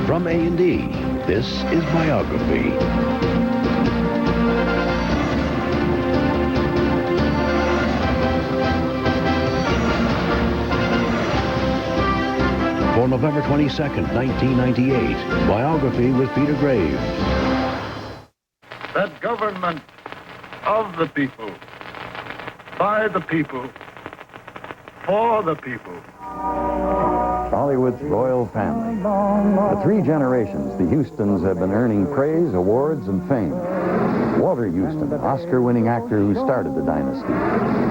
From A&E, this is Biography. For November 22nd, 1998, Biography with Peter Graves. That government of the people, by the people, for the people. Hollywood's royal family. For 3 generations, the Hustons have been earning praise, awards, and fame. Walter Huston, Oscar-winning actor who started the dynasty.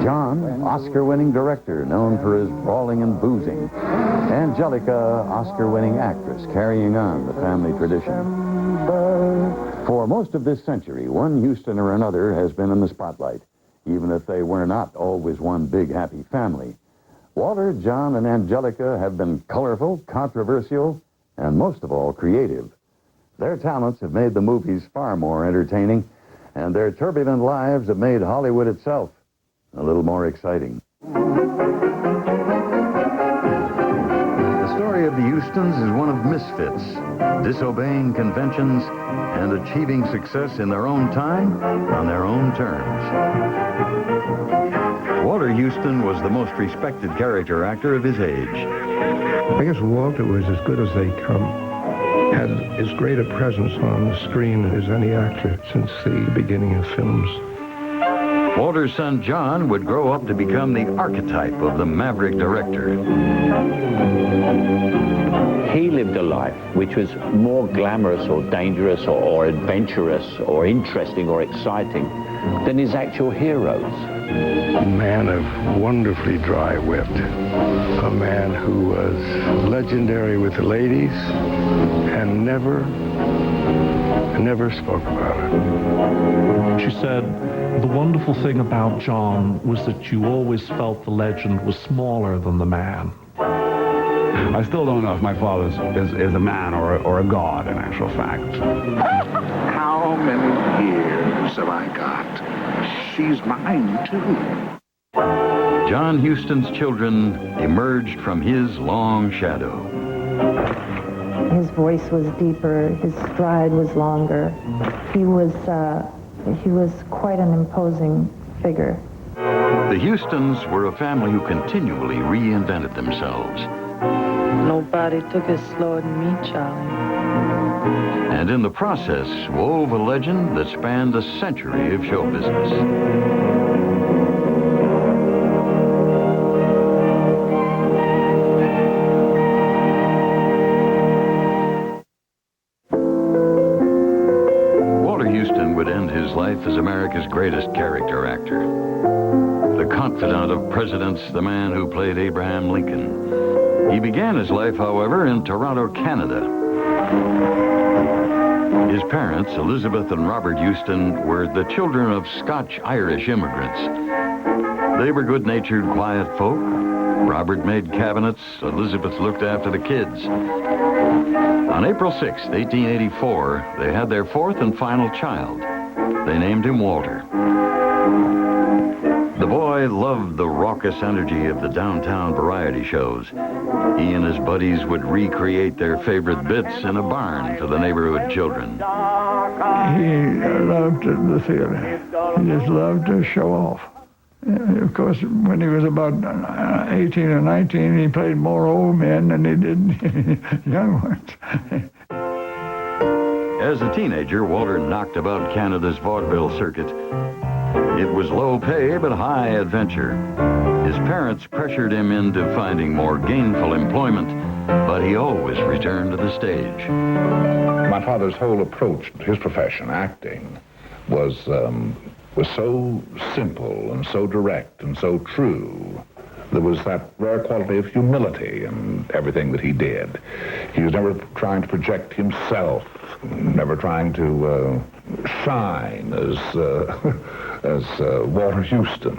John, Oscar-winning director known for his brawling and boozing. Angelica, Oscar-winning actress carrying on the family tradition. For most of this century, one Huston or another has been in the spotlight, even if they were not always one big happy family. Walter, John, and Angelica have been colorful, controversial, and most of all, creative. Their talents have made the movies far more entertaining, and their turbulent lives have made Hollywood itself a little more exciting. The story of the Hustons is one of misfits, disobeying conventions and achieving success in their own time, on their own terms. Walter Huston was the most respected character actor of his age. I guess Walter was as good as they come. Had as great a presence on the screen as any actor since the beginning of films. Walter's son John would grow up to become the archetype of the Maverick director. He lived a life which was more glamorous or dangerous or adventurous or interesting or exciting than his actual heroes. A man of wonderfully dry wit. A man who was legendary with the ladies and never spoke about it. She said, the wonderful thing about John was that you always felt the legend was smaller than the man. I still don't know if my father is a man or a god, in actual fact. How many years have I got? She's mine, too. John Huston's children emerged from his long shadow. His voice was deeper, his stride was longer. He was quite an imposing figure. The Hustons were a family who continually reinvented themselves. Nobody took it slower than me, Charlie. And in the process, wove a legend that spanned a century of show business. Walter Huston would end his life as America's greatest character actor. The confidant of presidents, the man who played Abraham Lincoln. He began his life, however, in Toronto, Canada. His parents, Elizabeth and Robert Huston, were the children of Scotch-Irish immigrants. They were good-natured, quiet folk. Robert made cabinets. Elizabeth looked after the kids. On April 6, 1884, they had their 4th and final child. They named him Walter. The boy loved the raucous energy of the downtown variety shows. He and his buddies would recreate their favorite bits in a barn for the neighborhood children. He loved the theater. He just loved to show off. Of course, when he was about 18 or 19, he played more old men than he did young ones. As a teenager, Walter knocked about Canada's vaudeville circuit. It was low pay, but high adventure. His parents pressured him into finding more gainful employment, but he always returned to the stage. My father's whole approach to his profession, acting, was so simple and so direct and so true. There was that rare quality of humility in everything that he did. He was never trying to project himself, never trying to shine as Walter Huston.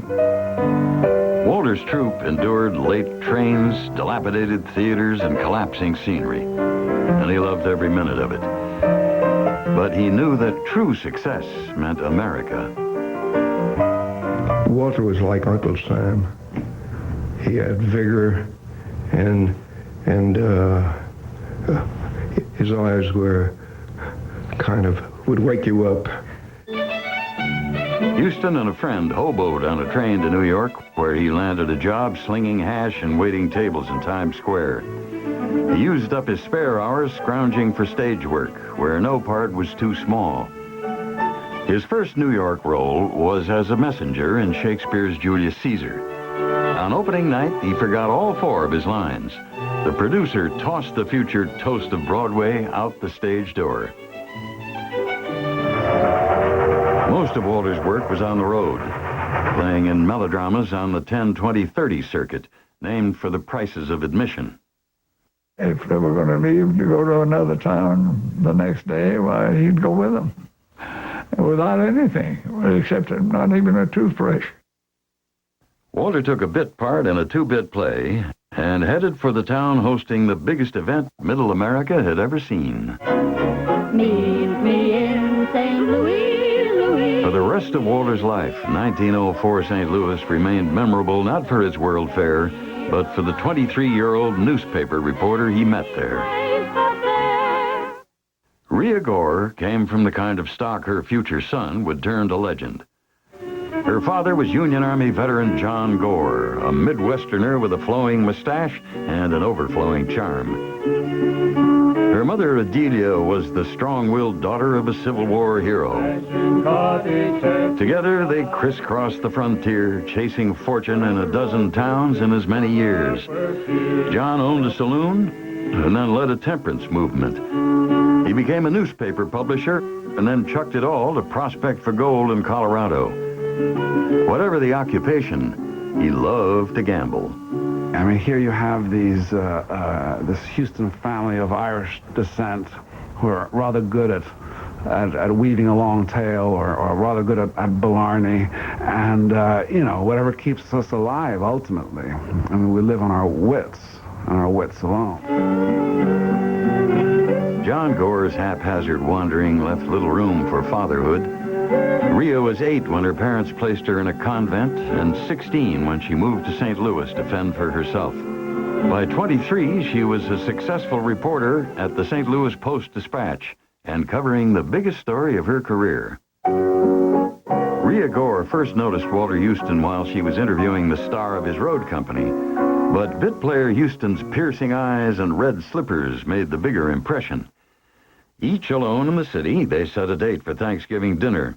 Walter's troupe endured late trains, dilapidated theaters, and collapsing scenery, and he loved every minute of it. But he knew that true success meant America. Walter was like Uncle Sam. He had vigor and His eyes were would wake you up. Houston and a friend hoboed on a train to New York, where he landed a job slinging hash and waiting tables in Times Square. He used up his spare hours scrounging for stage work, where no part was too small. His first New York role was as a messenger in Shakespeare's Julius Caesar. On opening night, he forgot all 4 of his lines. The producer tossed the future toast of Broadway out the stage door. Most of Walter's work was on the road, playing in melodramas on the 10, 20, 30 circuit, named for the prices of admission. If they were going to leave to go to another town the next day, why, he'd go with them. Without anything, except not even a toothbrush. Walter took a bit part in a 2-bit play and headed for the town hosting the biggest event Middle America had ever seen. Meet me in St. Louis, Louis. For the rest of Walter's life, 1904 St. Louis remained memorable not for its World Fair, but for the 23-year-old newspaper reporter he met there. Rhea Gore came from the kind of stock her future son would turn to legend. Her father was Union Army veteran John Gore, a Midwesterner with a flowing mustache and an overflowing charm. Her mother, Adelia, was the strong-willed daughter of a Civil War hero. Together, they crisscrossed the frontier, chasing fortune in a dozen towns in as many years. John owned a saloon and then led a temperance movement. He became a newspaper publisher and then chucked it all to prospect for gold in Colorado. Whatever the occupation, he loved to gamble. I mean, here you have this Houston family of Irish descent who are rather good at weaving a long tale or rather good at Blarney. And, whatever keeps us alive, ultimately. I mean, we live on our wits alone. John Gore's haphazard wandering left little room for fatherhood. Rhea was 8 when her parents placed her in a convent and 16 when she moved to St. Louis to fend for herself. By 23, she was a successful reporter at the St. Louis Post-Dispatch and covering the biggest story of her career. Rhea Gore first noticed Walter Houston while she was interviewing the star of his road company, but bit player Houston's piercing eyes and red slippers made the bigger impression. Each alone in the city, they set a date for Thanksgiving dinner.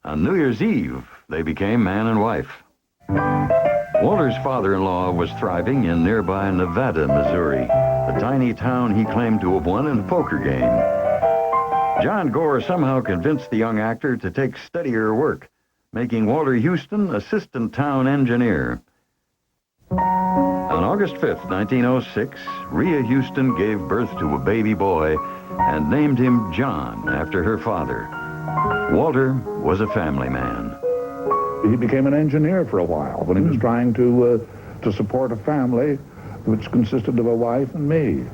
On New Year's Eve, they became man and wife. Walter's father-in-law was thriving in nearby Nevada, Missouri, a tiny town he claimed to have won in a poker game. John Gore somehow convinced the young actor to take steadier work, making Walter Houston assistant town engineer. On August 5th, 1906, Rhea Houston gave birth to a baby boy and named him John after her father. Walter was a family man. He became an engineer for a while when he was trying to support a family which consisted of a wife and me.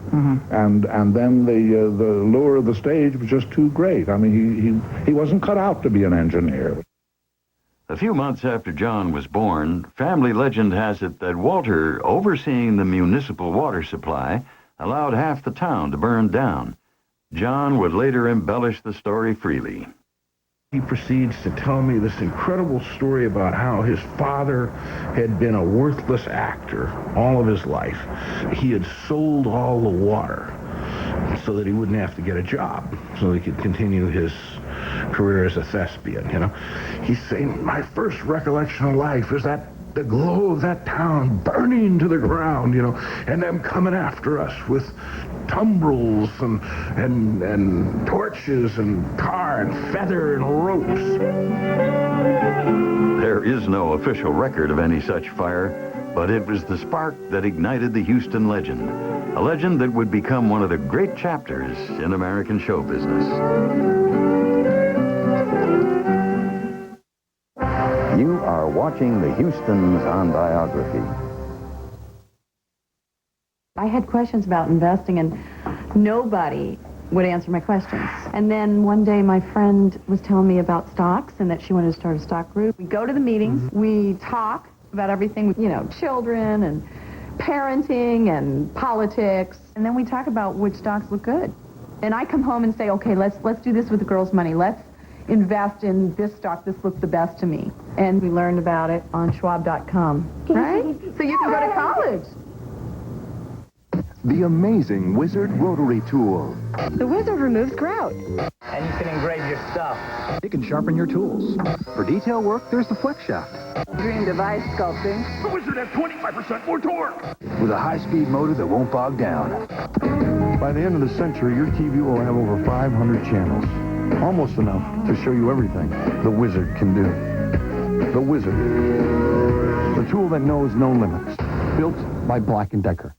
And then the lure of the stage was just too great. I mean, he wasn't cut out to be an engineer. A few months after John was born, family legend has it that Walter, overseeing the municipal water supply, allowed half the town to burn down. John would later embellish the story freely. He proceeds to tell me this incredible story about how his father had been a worthless actor all of his life. He had sold all the water so that he wouldn't have to get a job, so he could continue his career as a thespian, He's saying, my first recollection of life is that the glow of that town burning to the ground, and them coming after us with tumbrils and torches and tar and feather and ropes. There is no official record of any such fire, but it was the spark that ignited the Houston legend, a legend that would become one of the great chapters in American show business. You are watching the Houstons on Biography. I had questions about investing, and nobody would answer my questions. And then one day my friend was telling me about stocks and that she wanted to start a stock group. We go to the meetings, we talk about everything, children and parenting and politics. And then we talk about which stocks look good. And I come home and say, okay, let's do this with the girls' money. Let's invest in this stock. This looks the best to me. And we learned about it on Schwab.com, right? So you can go to college. The amazing Wizard rotary tool. The Wizard removes grout. And you can engrave your stuff. It can sharpen your tools. For detail work, there's the flex shaft. Dream device sculpting. The Wizard has 25% more torque. With a high-speed motor that won't bog down. By the end of the century, your TV will have over 500 channels. Almost enough to show you everything the Wizard can do. The Wizard. The tool that knows no limits. Built by Black & Decker.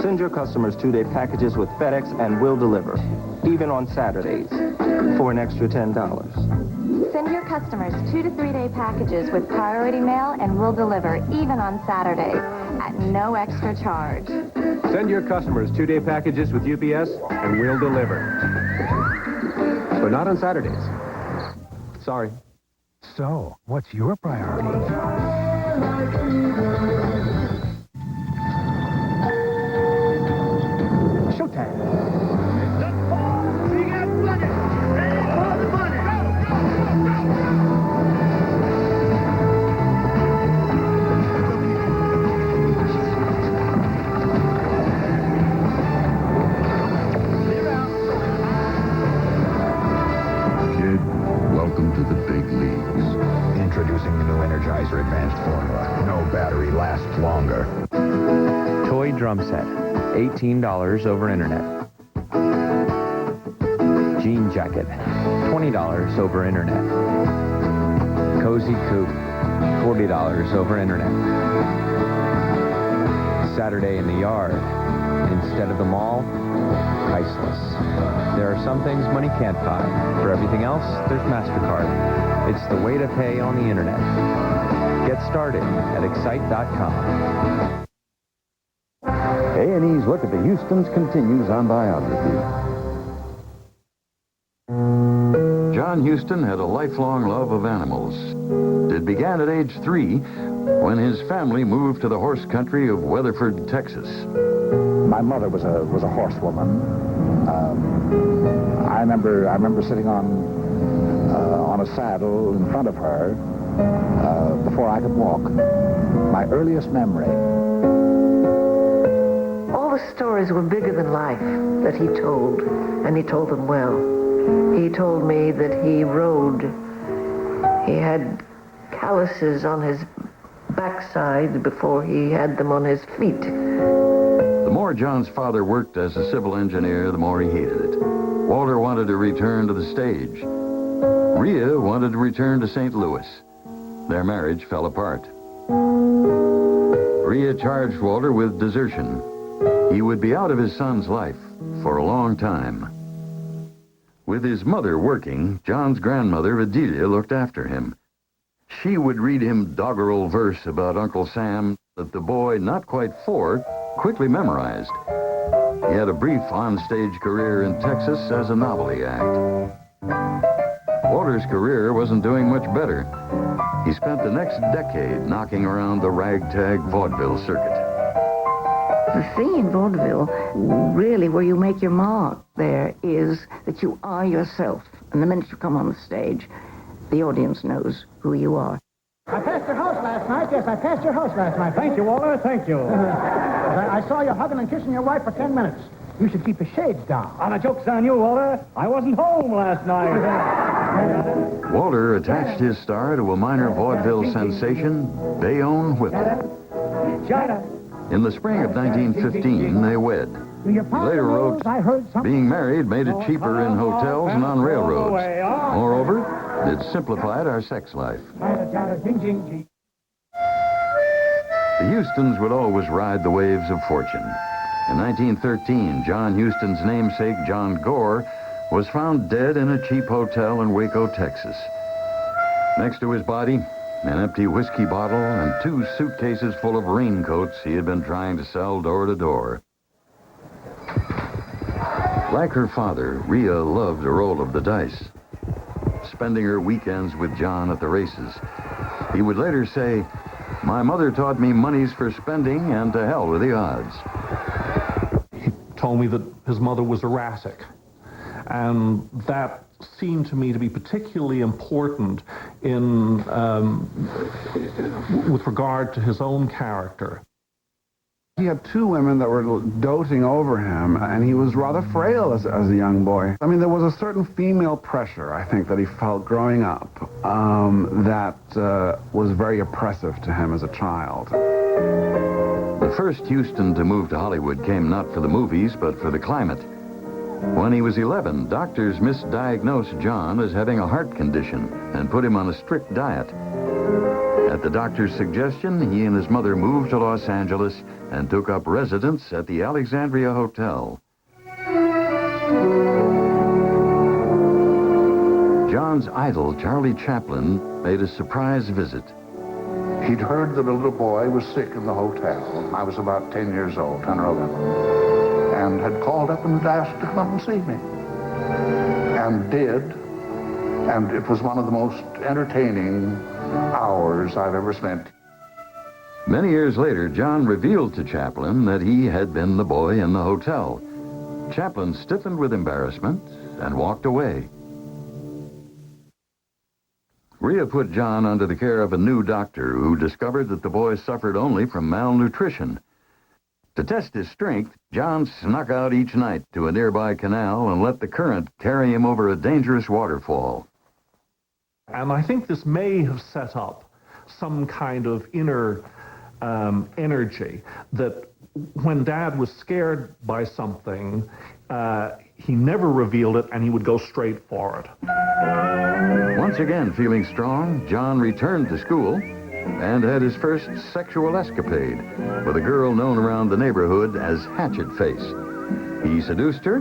Send your customers 2-day packages with FedEx and we'll deliver, even on Saturdays, for an extra $10. Send your customers 2 to 3-day packages with priority mail and we'll deliver, even on Saturdays, at no extra charge. Send your customers 2-day packages with UPS and we'll deliver. But not on Saturdays. Sorry. So, what's your priority? Showtime. Kid, welcome to the big leagues. Introducing the new Energizer Advanced Formula. No battery lasts longer. Toy drum set, $18 over internet. Jean jacket, $20 over internet. Cozy coupe, $40 over internet. Saturday in the yard, instead of the mall, priceless. There are some things money can't buy. For everything else, there's MasterCard. It's the way to pay on the internet. Get started at excite.com. A&E's look at the Hustons continues on Biography. John Huston had a lifelong love of animals. It began at age 3 when his family moved to the horse country of Weatherford, Texas. My mother was a horsewoman. I remember sitting on a saddle in front of her before I could walk. My earliest memory. All the stories were bigger than life that he told, and he told them well. He told me that he rode. He had calluses on his backside before he had them on his feet. The more John's father worked as a civil engineer, the more he hated it. Walter wanted to return to the stage. Rhea wanted to return to St. Louis. Their marriage fell apart. Rhea charged Walter with desertion. He would be out of his son's life for a long time. With his mother working, John's grandmother, Adelia, looked after him. She would read him doggerel verse about Uncle Sam that the boy, not quite 4, quickly memorized. He had a brief on-stage career in Texas as a novelty act. Walter's career wasn't doing much better. He spent the next decade knocking around the ragtag vaudeville circuit. The thing in vaudeville, really where you make your mark there, is that you are yourself. And the minute you come on the stage, the audience knows who you are. I passed your house last night. Yes, I passed your house last night. Thank you, Walter. Thank you. I saw you hugging and kissing your wife for 10 minutes. You should keep the shades down. Oh, the joke's on you, Walter. I wasn't home last night. Walter attached his star to a minor vaudeville sensation, Bayonne Whipple. In the spring of 1915, they wed. He later wrote, being married made it cheaper in hotels and on railroads. Moreover, it simplified our sex life. The Hustons would always ride the waves of fortune. In 1913, John Huston's namesake, John Gore, was found dead in a cheap hotel in Waco, Texas. Next to his body, an empty whiskey bottle and 2 suitcases full of raincoats he had been trying to sell door to door. Like her father, Rhea loved a roll of the dice, spending her weekends with John at the races. He would later say, My mother taught me money's for spending and to hell with the odds. He told me that his mother was erratic, and that seemed to me to be particularly important in with regard to his own character. He had two women that were doting over him, and he was rather frail as a young boy. I mean, there was a certain female pressure, I think, that he felt growing up that was very oppressive to him as a child. The first Houston to move to Hollywood came not for the movies, but for the climate. When he was 11, doctors misdiagnosed John as having a heart condition and put him on a strict diet. At the doctor's suggestion, he and his mother moved to Los Angeles and took up residence at the Alexandria Hotel. John's idol, Charlie Chaplin, made a surprise visit. He'd heard that a little boy was sick in the hotel. I was about 10 years old, 10 or 11, and had called up and asked to come and see me. And did, and it was one of the most entertaining hours I've ever spent. Many years later, John revealed to Chaplin that he had been the boy in the hotel. Chaplin stiffened with embarrassment and walked away. Rhea put John under the care of a new doctor who discovered that the boy suffered only from malnutrition. To test his strength, John snuck out each night to a nearby canal and let the current carry him over a dangerous waterfall. And I think this may have set up some kind of inner energy that when Dad was scared by something, he never revealed it and he would go straight for it. Once again feeling strong, John returned to school and had his first sexual escapade with a girl known around the neighborhood as Hatchet Face. He seduced her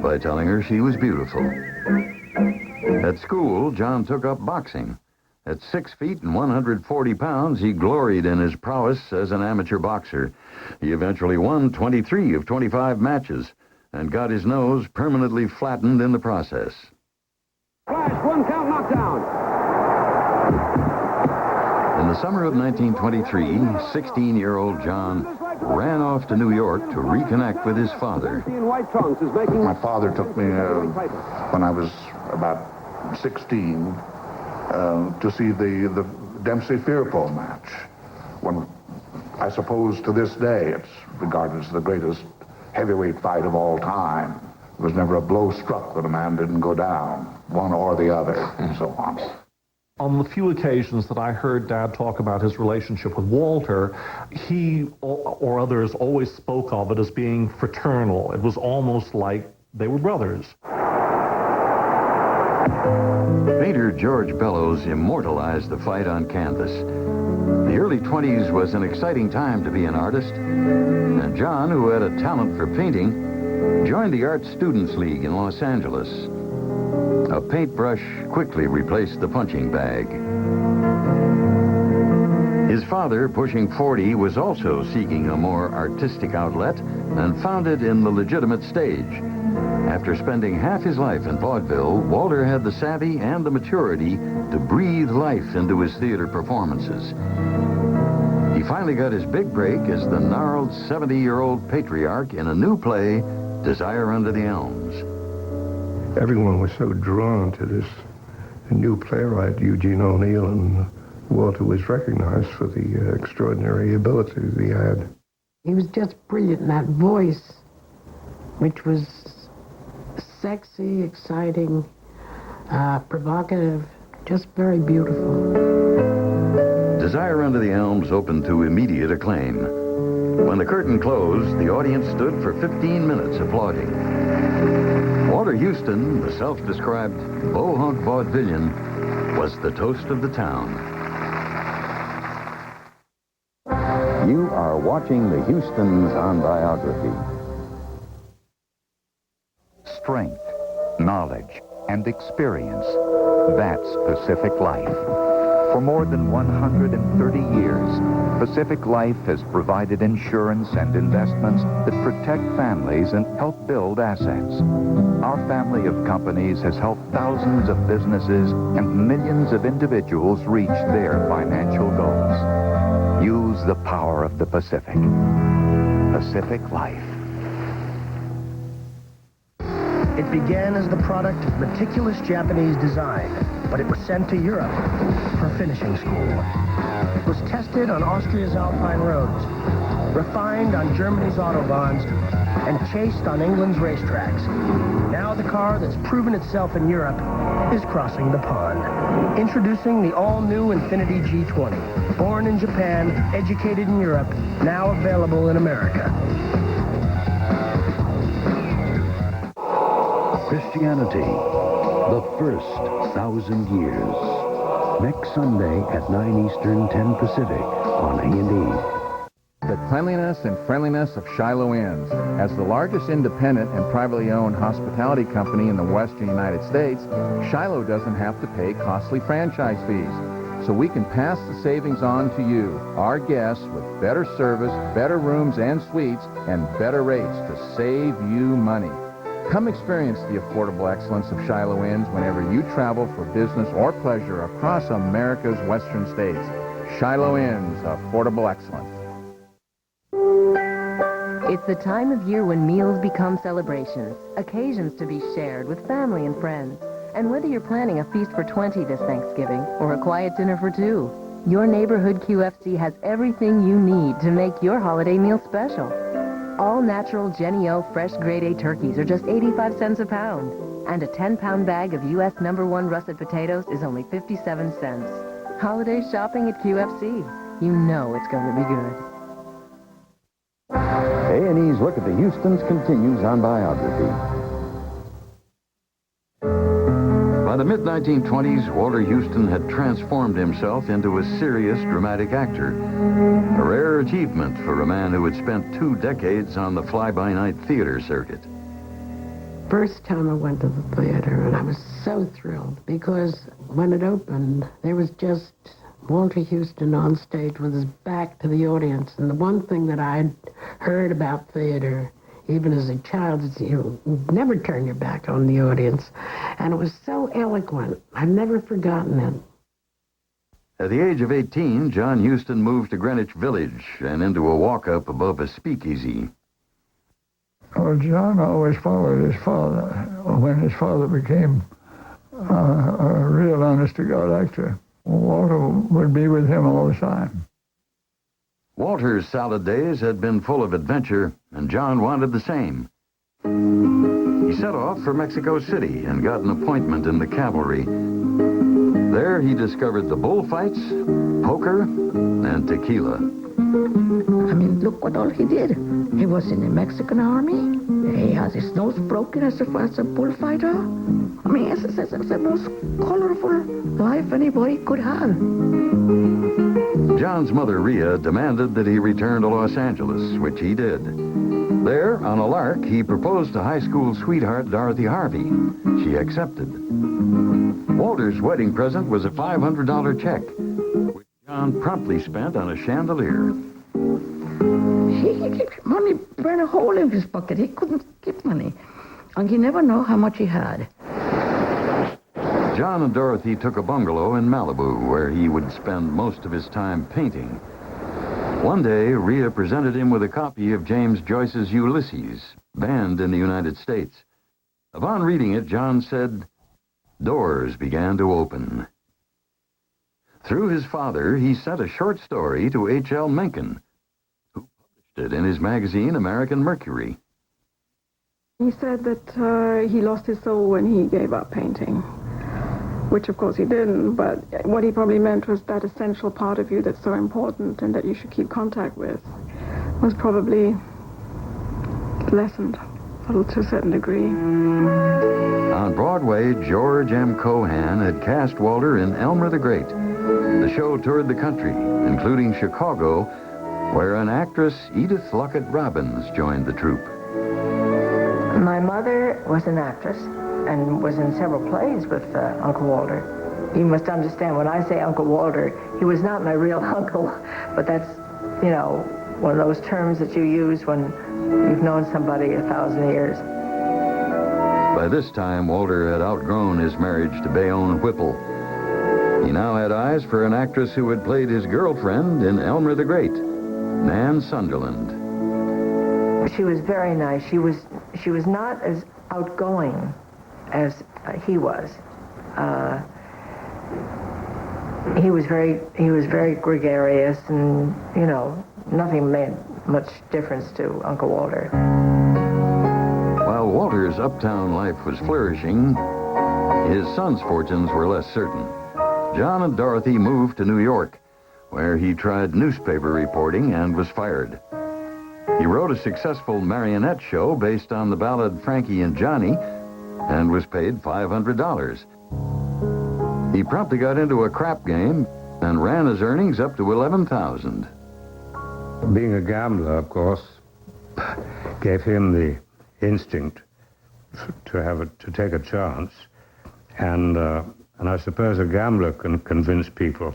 by telling her she was beautiful. At school, John took up boxing. At 6 feet and 140 pounds, he gloried in his prowess as an amateur boxer. He eventually won 23 of 25 matches and got his nose permanently flattened in the process. Flash, 1 count, knockdown. In the summer of 1923, 16-year-old John ran off to New York to reconnect with his father. My father took me when I was about 16 to see the Dempsey-Fearpole match. When I suppose to this day it's regarded as the greatest heavyweight fight of all time. There was never a blow struck that a man didn't go down, one or the other, and so on. On the few occasions that I heard Dad talk about his relationship with Walter, he or others always spoke of it as being fraternal. It was almost like they were brothers. Painter George Bellows immortalized the fight on canvas. The early 20s was an exciting time to be an artist, and John, who had a talent for painting, joined the Art Students League in Los Angeles. A paintbrush quickly replaced the punching bag. His father, pushing 40, was also seeking a more artistic outlet and found it in the legitimate stage. After spending half his life in vaudeville, Walter had the savvy and the maturity to breathe life into his theater performances. He finally got his big break as the gnarled 70-year-old patriarch in a new play, Desire Under the Elms. Everyone was so drawn to this new playwright, Eugene O'Neill, and Walter was recognized for the extraordinary ability that he had. He was just brilliant in that voice, which was sexy, exciting, provocative, just very beautiful. Desire Under the Elms opened to immediate acclaim. When the curtain closed, the audience stood for 15 minutes applauding. Walter Houston, the self-described bohunk vaudevillian, was the toast of the town. You are watching the Houstons on Biography. Strength, knowledge, and experience. That's Pacific Life. For more than 130 years, Pacific Life has provided insurance and investments that protect families and help build assets. Our family of companies has helped thousands of businesses and millions of individuals reach their financial goals. You knows the power of the Pacific. Pacific Life. It began as the product of meticulous Japanese design, but it was sent to Europe for finishing school. It was tested on Austria's Alpine roads, refined on Germany's autobahns, and chased on England's racetracks. Now the car that's proven itself in Europe is crossing the pond. Introducing the all-new Infiniti G20. Born in Japan, educated in Europe, now available in America. Christianity, the first 1,000 years. Next Sunday at 9 Eastern, 10 Pacific on A&E. The cleanliness and friendliness of Shiloh Inns. As the largest independent and privately owned hospitality company in the western United States, Shiloh doesn't have to pay costly franchise fees. So we can pass the savings on to you, our guests, with better service, better rooms and suites, and better rates to save you money. Come experience the affordable excellence of Shiloh Inns whenever you travel for business or pleasure across America's western states. Shiloh Inns, affordable excellence. It's the time of year when meals become celebrations, occasions to be shared with family and friends. And whether you're planning a feast for 20 this Thanksgiving or a quiet dinner for 2, your neighborhood QFC has everything you need to make your holiday meal special. All natural Jenny O fresh grade A turkeys are just 85 cents a pound. And a 10-pound bag of U.S. #1 russet potatoes is only 57 cents. Holiday shopping at QFC. You know it's going to be good. A&E's Look at the Houstons continues on Biography. By the mid-1920s, Walter Houston had transformed himself into a serious dramatic actor. A rare achievement for a man who had spent 2 decades on the fly-by-night theater circuit. First time I went to the theater, and I was so thrilled because when it opened, there was just Walter Houston on stage with his back to the audience. And the one thing that I'd heard about theater, even as a child, is you never turn your back on the audience. And it was so eloquent. I've never forgotten it. At the age of 18, John Huston moved to Greenwich Village and into a walk-up above a speakeasy. Well, John always followed his father. When his father became a real honest-to-God actor, Walter would be with him all the time. Walter's salad days had been full of adventure, and John wanted the same. He set off for Mexico City and got an appointment in the cavalry. There he discovered the bullfights, poker, and tequila. I mean, look what all he did. He was in the Mexican army. He has his nose broken as a bullfighter. I mean, it's the most colorful life anybody could have. John's mother, Rhea, demanded that he return to Los Angeles, which he did. There, on a lark, he proposed to high school sweetheart Dorothy Harvey. She accepted. Walter's wedding present was a $500 check, which John promptly spent on a chandelier. Money burned a hole in his pocket. He couldn't get money. And he never knew how much he had. John and Dorothy took a bungalow in Malibu, where he would spend most of his time painting. One day, Rhea presented him with a copy of James Joyce's Ulysses, banned in the United States. Upon reading it, John said, doors began to open. Through his father, he sent a short story to H.L. Mencken, who published it in his magazine, American Mercury. He said that he lost his soul when he gave up painting, which of course he didn't, but what he probably meant was that essential part of you that's so important and that you should keep contact with was probably lessened to a certain degree. On Broadway, George M. Cohan had cast Walter in Elmer the Great. The show toured the country, including Chicago, where an actress, Edith Luckett Robbins, joined the troupe. My mother was an actress and was in several plays with Uncle Walter. You must understand, when I say Uncle Walter, he was not my real uncle, but that's, you know, one of those terms that you use when you've known somebody 1,000 years. By this time, Walter had outgrown his marriage to Bayonne Whipple. He now had eyes for an actress who had played his girlfriend in Elmer the Great, Nan Sunderland. She was very nice. She was not as outgoing as he was. He was very gregarious, and nothing made much difference to Uncle Walter. While Walter's uptown life was flourishing, his son's fortunes were less certain. John and Dorothy moved to New York, where he tried newspaper reporting and was fired. He wrote a successful marionette show based on the ballad Frankie and Johnny and was paid $500. He promptly got into a crap game and ran his earnings up to $11,000. Being a gambler, of course, gave him the instinct to take a chance, and I suppose a gambler can convince people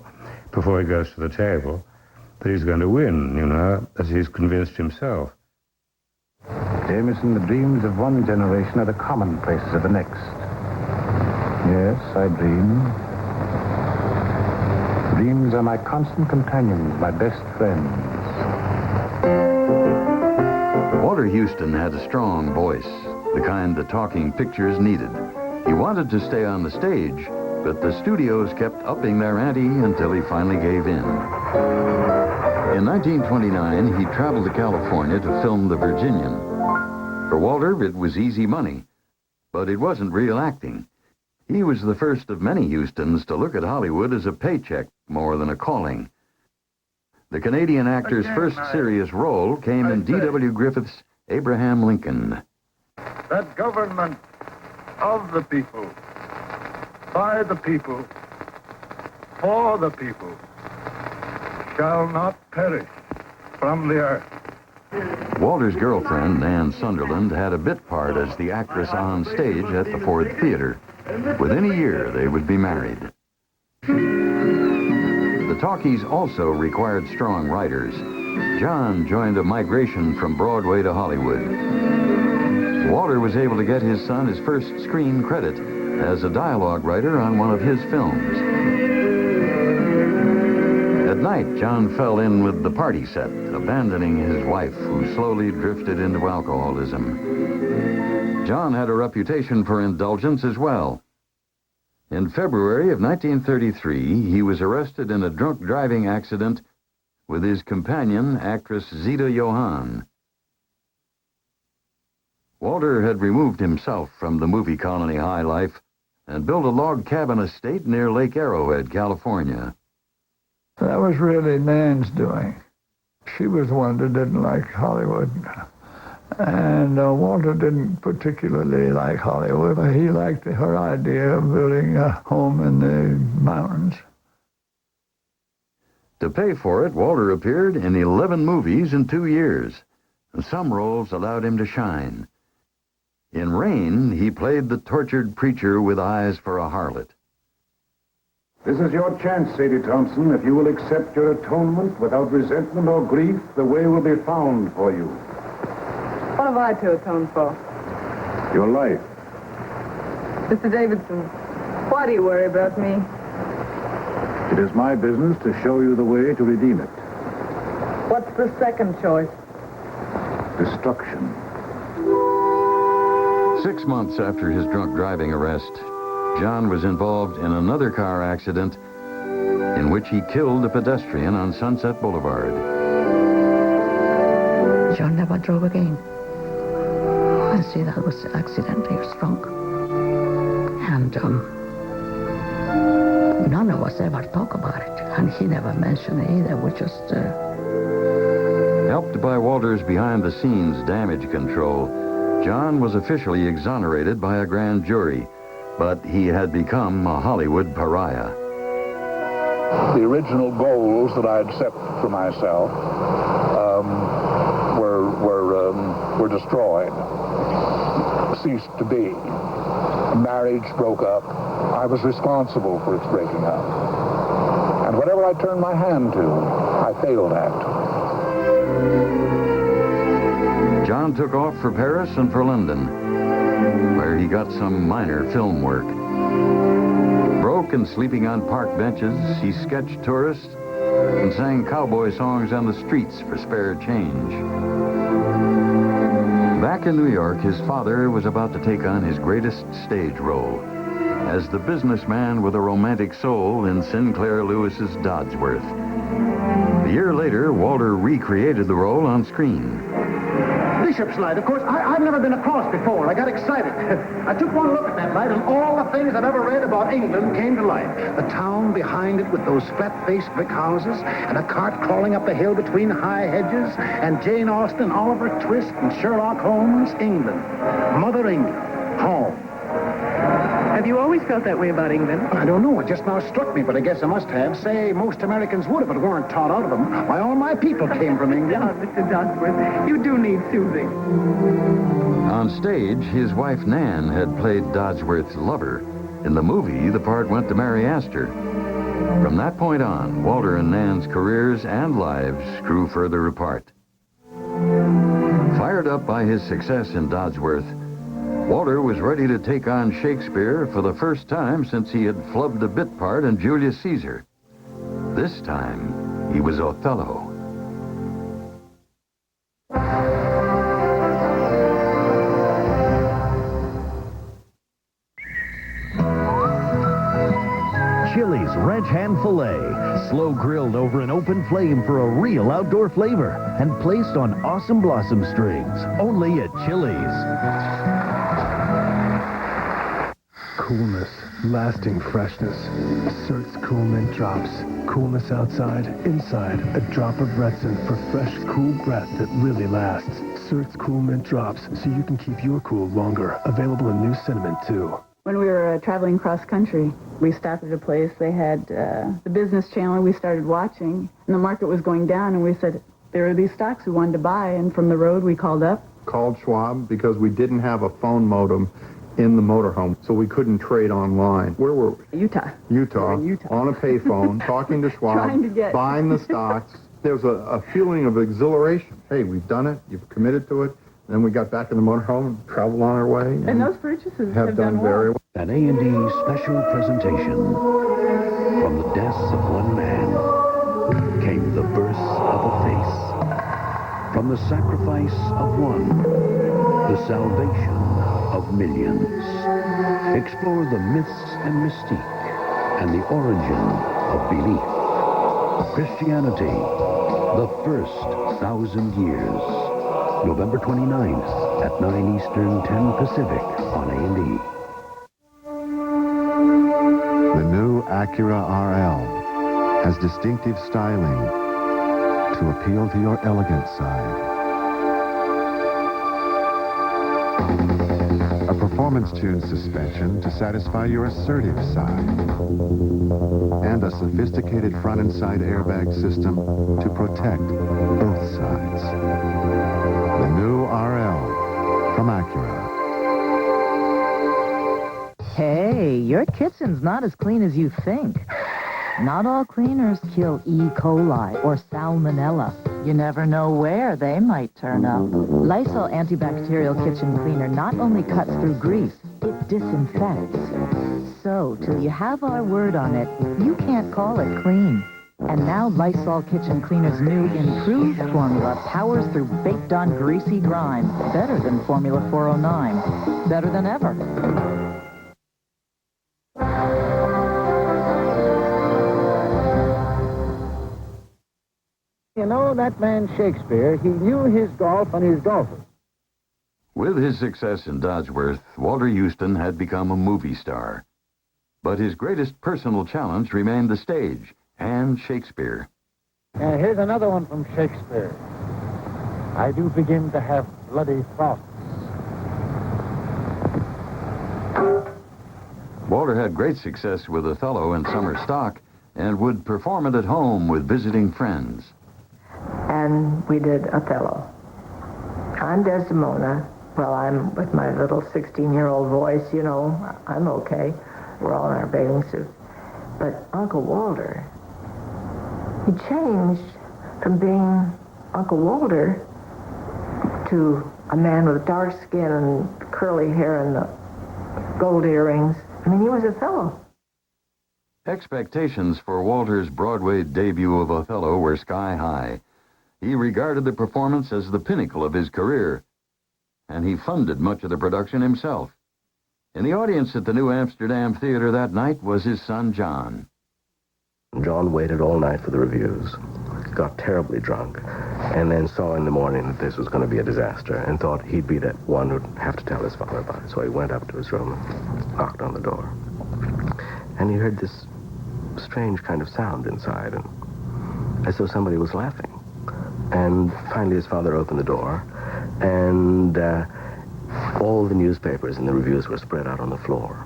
before he goes to the table that he's going to win, as he's convinced himself. Jameson, the dreams of one generation are the commonplaces of the next. Yes, I dream. Dreams are my constant companions, my best friends. Walter Huston had a strong voice, the kind the talking pictures needed. He wanted to stay on the stage, but the studios kept upping their ante until he finally gave in. In 1929, he traveled to California to film The Virginian. For Walter, it was easy money, but it wasn't real acting. He was the first of many Hustons to look at Hollywood as a paycheck more than a calling. The Canadian actor's first serious role came in D.W. Griffith's Abraham Lincoln. That government of the people, by the people, for the people, shall not perish from the earth. Walter's girlfriend, Nan Sunderland, had a bit part as the actress on stage at the Ford Theater. Within a year, they would be married. The talkies also required strong writers. John joined a migration from Broadway to Hollywood. Walter was able to get his son his first screen credit as a dialogue writer on one of his films. At night, John fell in with the party set, abandoning his wife, who slowly drifted into alcoholism. John had a reputation for indulgence as well. In February of 1933, he was arrested in a drunk driving accident with his companion, actress Zita Johann. Walter had removed himself from the movie colony high life and built a log cabin estate near Lake Arrowhead, California. That was really Nan's doing. She was the one that didn't like Hollywood. And Walter didn't particularly like Hollywood. He liked her idea of building a home in the mountains. To pay for it, Walter appeared in 11 movies in 2 years, and some roles allowed him to shine. In Rain, he played the tortured preacher with eyes for a harlot. This is your chance, Sadie Thompson. If you will accept your atonement without resentment or grief, the way will be found for you. What have I to atone for? Your life. Mr. Davidson, why do you worry about me? It is my business to show you the way to redeem it. What's the second choice? Destruction. 6 months after his drunk driving arrest, John was involved in another car accident in which he killed a pedestrian on Sunset Boulevard. John never drove again. I see that was an accident. He was drunk. And none of us ever talk about it. And he never mentioned it either. We just... Helped by Walter's behind-the-scenes damage control, John was officially exonerated by a grand jury, but he had become a Hollywood pariah. The original goals that I had set for myself were destroyed, ceased to be. Marriage broke up. I was responsible for its breaking up. And whatever I turned my hand to, I failed at. John took off for Paris and for London, where he got some minor film work. Broke broke and sleeping on park benches, he sketched tourists and sang cowboy songs on the streets for spare change. Back in New York, his father was about to take on his greatest stage role as the businessman with a romantic soul in Sinclair Lewis's Dodsworth. A year later, Walter recreated the role on screen. Bishop's Light, of course, I've never been across before. I got excited. I took one look at that light, and all the things I've ever read about England came to life. The town behind it with those flat-faced brick houses, and a cart crawling up the hill between high hedges, and Jane Austen, Oliver Twist, and Sherlock Holmes. England. Mother England. Home. Have you always felt that way about England? I don't know. It just now struck me, but I guess I must have. Say, most Americans would if it weren't taught out of them. Why, all my people came from England. Oh, Mr. Dodsworth, you do need soothing. On stage, his wife Nan had played Dodsworth's lover. In the movie, the part went to Mary Astor. From that point on, Walter and Nan's careers and lives grew further apart. Fired up by his success in Dodsworth, Walter was ready to take on Shakespeare for the first time since he had flubbed a bit part in Julius Caesar. This time, he was Othello. Chili's Ranch Hand Filet, slow grilled over an open flame for a real outdoor flavor and placed on awesome blossom strings, only at Chili's. Coolness, lasting freshness. Cert's Cool Mint Drops. Coolness outside, inside, a drop of Retsin for fresh, cool breath that really lasts. Cert's Cool Mint Drops, so you can keep your cool longer. Available in new cinnamon, too. When we were traveling cross country, we stopped at a place. They had the business channel. We started watching, and the market was going down, and we said, there are these stocks we wanted to buy, and from the road we called up. Called Schwab because we didn't have a phone modem in the motorhome, so we couldn't trade online. Where were we? Utah. Utah, on a payphone, talking to Schwab, Trying to get... buying the stocks. There was a feeling of exhilaration. Hey, we've done it. You've committed to it. Then we got back in the motorhome and traveled on our way. And those purchases have done very well. An A&E special presentation. From the deaths of one man came the birth of a face. From the sacrifice of one, the salvation of millions. Explore the myths and mystique and the origin of belief. Christianity, the first 1,000 years. November 29th at 9 Eastern, 10 Pacific on A&E. The new Acura RL has distinctive styling to appeal to your elegant side. A performance-tuned suspension to satisfy your assertive side. And a sophisticated front and side airbag system to protect both sides. The new RL from Acura. Hey, your kitchen's not as clean as you think. Not all cleaners kill E. coli or salmonella. You never know where they might turn up. Lysol antibacterial kitchen cleaner not only cuts through grease, it disinfects. So, till you have our word on it, you can't call it clean. And now Lysol Kitchen Cleaner's new improved formula powers through baked-on greasy grime. Better than Formula 409. Better than ever. You know, that man Shakespeare, he knew his golf and his golfers. With his success in Dodsworth, Walter Houston had become a movie star. But his greatest personal challenge remained the stage and Shakespeare. Here's another one from Shakespeare. I do begin to have bloody thoughts. Walter had great success with Othello in summer stock and would perform it at home with visiting friends. And we did Othello. I'm Desdemona. Well, I'm with my little 16-year-old voice, you know, I'm okay. We're all in our bathing suits. But Uncle Walter, he changed from being Uncle Walter to a man with dark skin and curly hair and the gold earrings. I mean, he was Othello. Expectations for Walter's Broadway debut of Othello were sky high. He regarded the performance as the pinnacle of his career, and he funded much of the production himself. In the audience at the New Amsterdam Theater that night was his son, John. John waited all night for the reviews, got terribly drunk, and then saw in the morning that this was going to be a disaster and thought he'd be that one who'd have to tell his father about it. So he went up to his room and knocked on the door. And he heard this strange kind of sound inside, and as though somebody was laughing. And finally his father opened the door, and all the newspapers and the reviews were spread out on the floor.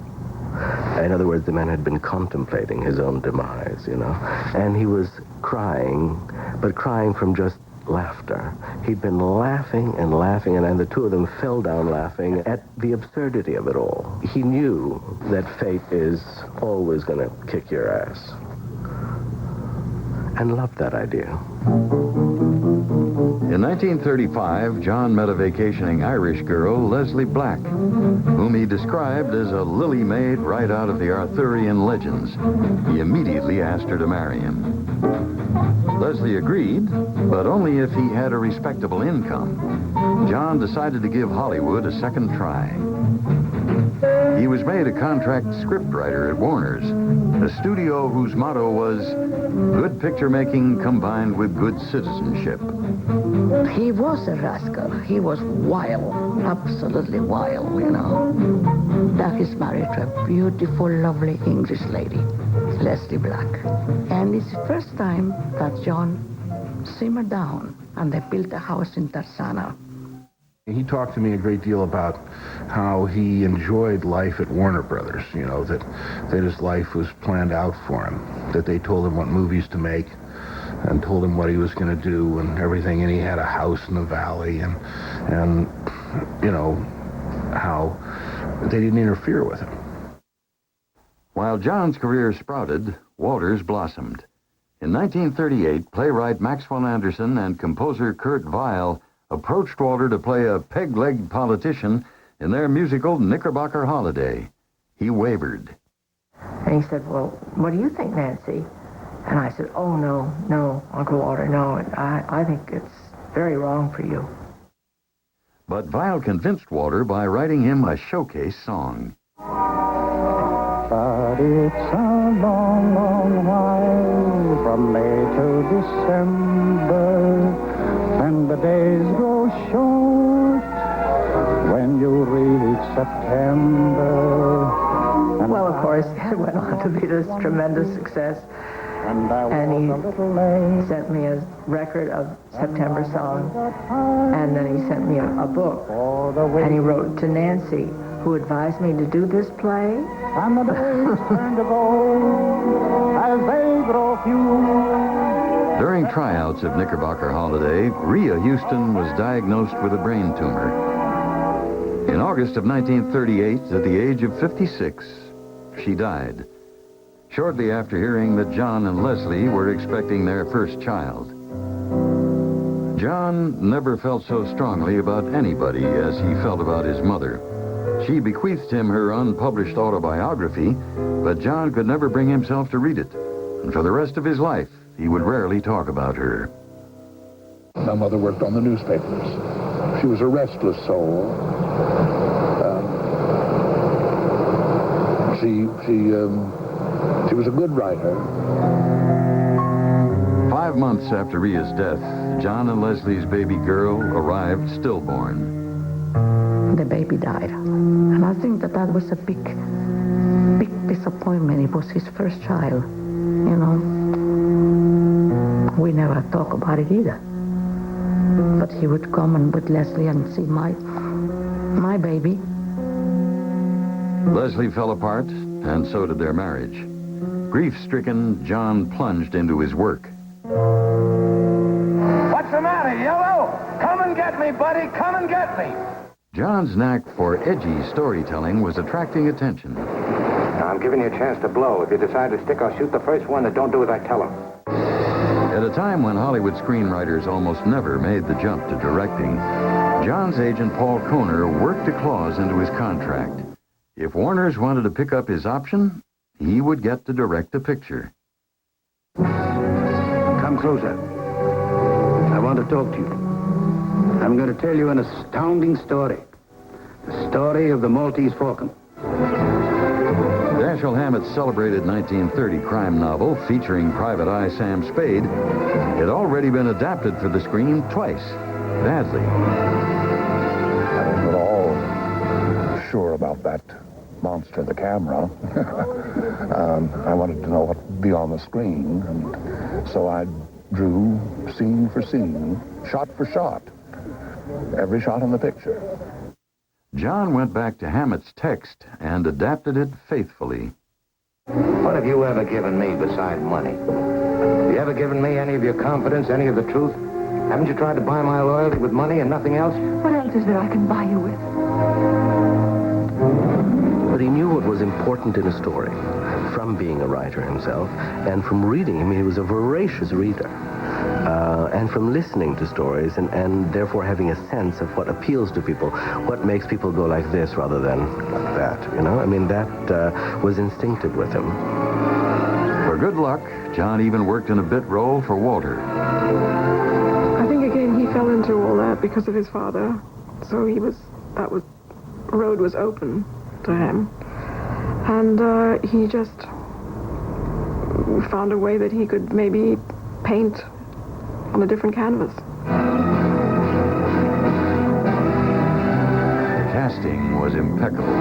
In other words, the man had been contemplating his own demise, you know. And he was crying, but crying from just laughter. He'd been laughing and laughing, and the two of them fell down laughing at the absurdity of it all. He knew that fate is always going to kick your ass, and loved that idea. In 1935, John met a vacationing Irish girl, Leslie Black, whom he described as a lily maid right out of the Arthurian legends. He immediately asked her to marry him. Leslie agreed, but only if he had a respectable income. John decided to give Hollywood a second try. He was made a contract scriptwriter at Warner's, a studio whose motto was good picture making combined with good citizenship. He was a rascal. He was wild, absolutely wild, you know. That he's married to a beautiful, lovely English lady, Leslie Black. And it's the first time that John simmered down, and they built a house in Tarzana. He talked to me a great deal about how he enjoyed life at Warner Brothers, you know, that his life was planned out for him, that they told him what movies to make and told him what he was going to do and everything, and he had a house in the valley, and you know, how they didn't interfere with him. While John's career sprouted, Walter's blossomed. In 1938, playwright Maxwell Anderson and composer Kurt Weill approached Walter to play a peg-legged politician in their musical Knickerbocker Holiday. He wavered. And he said, well, what do you think, Nancy? And I said, oh, no, Uncle Walter, no. I think it's very wrong for you. But Weill convinced Walter by writing him a showcase song. But it's a long, long while from May to December, and the days grow short when you reach September. Well, of course, it went on to be this tremendous success. And he sent me a record of September songs, and then he sent me a book. And he wrote to Nancy, who advised me to do this play. And the days turn to gold as they grow few. During tryouts of Knickerbocker Holiday, Rhea Houston was diagnosed with a brain tumor. In August of 1938, at the age of 56, she died. Shortly after hearing that John and Leslie were expecting their first child. John never felt so strongly about anybody as he felt about his mother. She bequeathed him her unpublished autobiography, but John could never bring himself to read it. And for the rest of his life, he would rarely talk about her. My mother worked on the newspapers. She was a restless soul. She was a good writer. 5 months after Rhea's death, John and Leslie's baby girl arrived stillborn. The baby died. And I think that was a big disappointment. It was his first child, you know. We never talk about it either. But he would come and with Leslie and see my baby. Leslie fell apart, and so did their marriage. Grief-stricken, John plunged into his work. What's the matter, Yellow? Come and get me, buddy. Come and get me. John's knack for edgy storytelling was attracting attention. Now, I'm giving you a chance to blow. If you decide to stick, I'll shoot the first one that don't do as I tell him. At a time when Hollywood screenwriters almost never made the jump to directing, John's agent, Paul Kohner, worked a clause into his contract. If Warner's wanted to pick up his option, he would get to direct a picture. Come closer. I want to talk to you. I'm going to tell you an astounding story. The story of the Maltese Falcon. Dashiell Hammett's celebrated 1930 crime novel featuring Private Eye Sam Spade had already been adapted for the screen twice, badly. I wasn't at all sure about that monster, the camera. I wanted to know what would be on the screen, and so I drew scene for scene, shot for shot, every shot in the picture. John went back to Hammett's text and adapted it faithfully. What have you ever given me beside money? Have you ever given me any of your confidence, any of the truth? Haven't you tried to buy my loyalty with money and nothing else? What else is there I can buy you with? But he knew what was important in a story from being a writer himself and from reading. I mean, he was a voracious reader. And from listening to stories and therefore having a sense of what appeals to people, what makes people go like this rather than like that, you know? I mean, that was instinctive with him. For good luck, John even worked in a bit role for Walter. I think, again, he fell into all that because of his father. So road was open to him. And he just found a way that he could maybe paint on a different canvas. The casting was impeccable.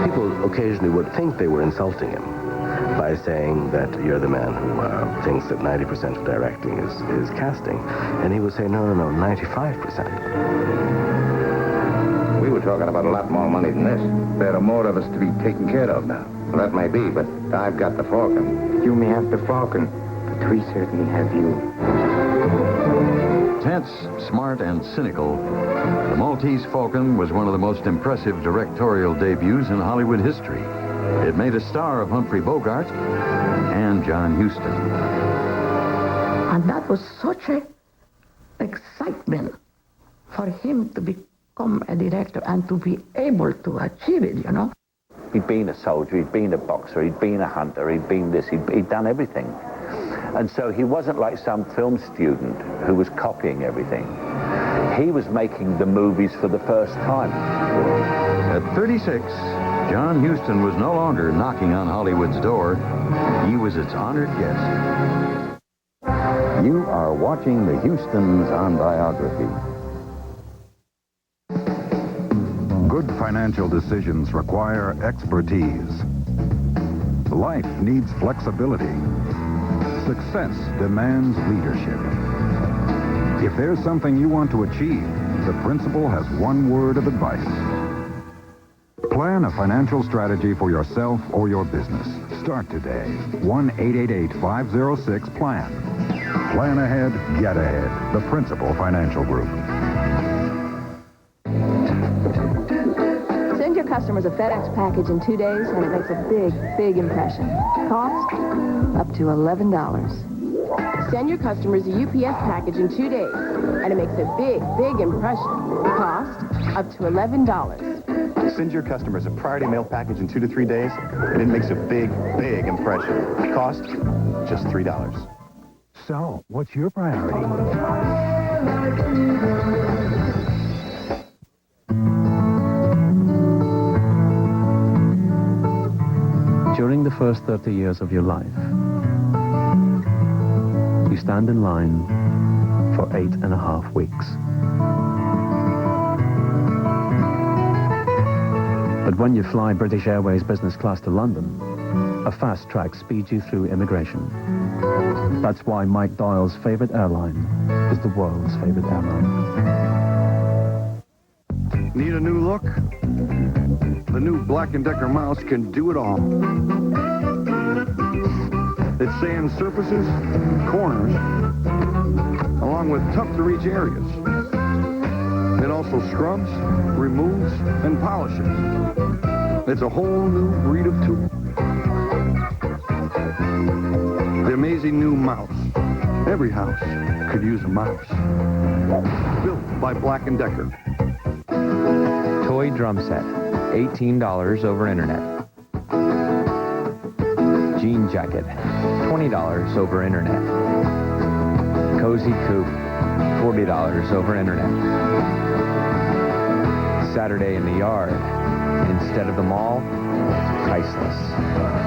People occasionally would think they were insulting him by saying that you're the man who thinks that 90% of directing is casting. And he would say, no, 95%. We were talking about a lot more money than this. There are more of us to be taken care of now. Well, that may be, but I've got the Falcon. You may have the Falcon, but we certainly have you. Tense, smart, and cynical, The Maltese Falcon was one of the most impressive directorial debuts in Hollywood history. It made a star of Humphrey Bogart and John Huston. And that was such a excitement for him to become a director and to be able to achieve it, you know. He'd been a soldier, he'd been a boxer, he'd been a hunter, he'd been this, he'd done everything. And so he wasn't like some film student who was copying everything. He was making the movies for the first time. At 36, John Huston was no longer knocking on Hollywood's door. He was its honored guest. You are watching the Hustons on Biography. Good financial decisions require expertise. Life needs flexibility. Success demands leadership. If there's something you want to achieve, the principal has one word of advice. Plan a financial strategy for yourself or your business. Start today. 1-888-506-PLAN. Plan ahead, get ahead. The Principal Financial Group. Send your customers a FedEx package in 2 days, and it makes a big, big impression. Cost? Up to $11. Send your customers a UPS package in 2 days, and it makes a big, big impression. Cost? Up to $11. Send your customers a priority mail package in 2 to 3 days, and it makes a big, big impression. Cost? Just $3. So, what's your priority? During the first 30 years of your life, you stand in line for 8.5 weeks. But when you fly British Airways business class to London, a fast track speeds you through immigration. That's why Mike Doyle's favorite airline is the world's favorite airline. Need a new look? The new Black & Decker mouse can do it all. It sands surfaces, corners, along with tough-to-reach areas. It also scrubs, removes, and polishes. It's a whole new breed of tool. The amazing new mouse. Every house could use a mouse. Built by Black & Decker. Toy drum set. $18 over internet. Jean jacket, $20 over internet. Cozy coupe, $40 over internet. Saturday in the yard, instead of the mall, priceless.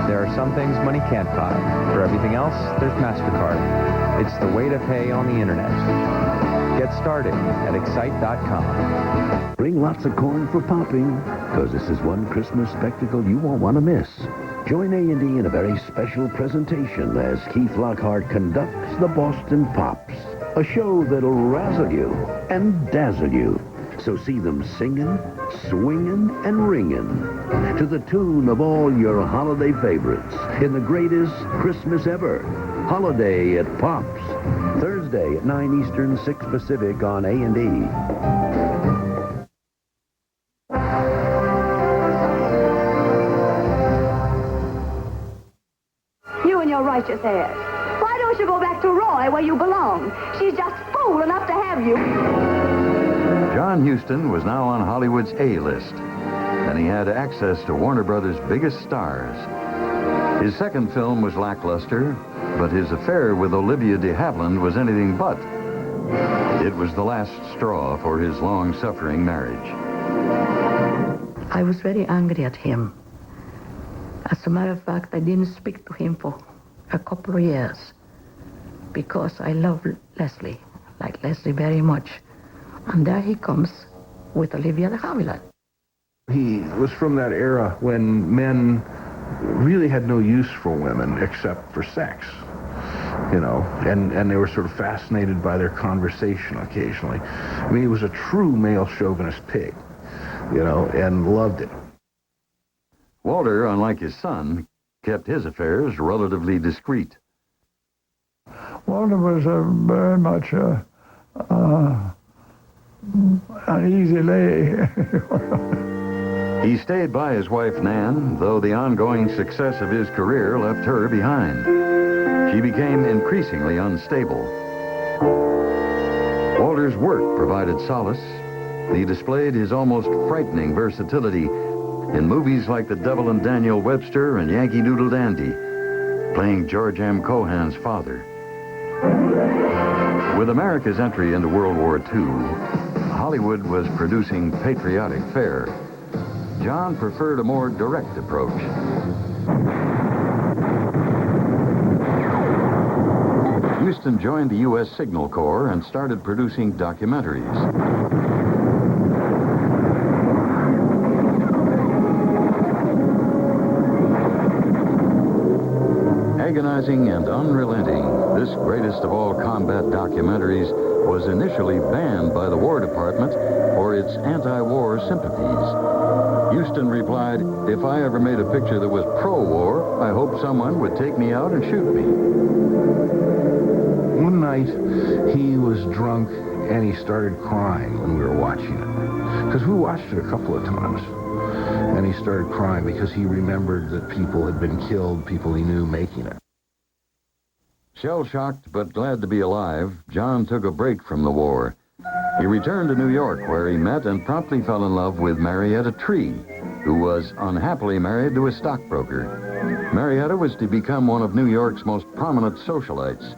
There are some things money can't buy. For everything else, there's MasterCard. It's the way to pay on the internet. Get started at excite.com. Bring lots of corn for popping, because this is one Christmas spectacle you won't want to miss. Join A&E in a very special presentation as Keith Lockhart conducts the Boston Pops, a show that'll razzle you and dazzle you. So see them singing, swinging, and ringing to the tune of all your holiday favorites in the greatest Christmas ever, Holiday at Pops. Thursday at 9 Eastern, 6 Pacific on A&E. You and your righteous airs. Why don't you go back to Roy where you belong? She's just fool enough to have you. John Huston was now on Hollywood's A-list, and he had access to Warner Brothers' biggest stars. His second film was lackluster, but his affair with Olivia de Havilland was anything but. It was the last straw for his long-suffering marriage. I was very angry at him. As a matter of fact, I didn't speak to him for a couple of years because I love Leslie, like Leslie very much. And there he comes with Olivia de Havilland. He was from that era when men really had no use for women except for sex, you know, and they were sort of fascinated by their conversation occasionally. I mean, he was a true male chauvinist pig, you know, and loved it. Walter, unlike his son, kept his affairs relatively discreet. Walter was very much an easy lay. He stayed by his wife, Nan, though the ongoing success of his career left her behind. She became increasingly unstable. Walter's work provided solace. He displayed his almost frightening versatility in movies like The Devil and Daniel Webster and Yankee Doodle Dandy, playing George M. Cohan's father. With America's entry into World War II, Hollywood was producing patriotic fare. John preferred a more direct approach. Huston joined the U.S. Signal Corps and started producing documentaries. Agonizing and unrelenting, this greatest of all combat documentaries was initially banned by the War Department for its anti-war sympathies. Huston replied, "If I ever made a picture that was pro-war, I hope someone would take me out and shoot me." One night, he was drunk and he started crying when we were watching it. Because we watched it a couple of times. And he started crying because he remembered that people had been killed, people he knew making it. Shell-shocked but glad to be alive, John took a break from the war. He returned to New York, where he met and promptly fell in love with Marietta Tree, who was unhappily married to a stockbroker. Marietta was to become one of New York's most prominent socialites.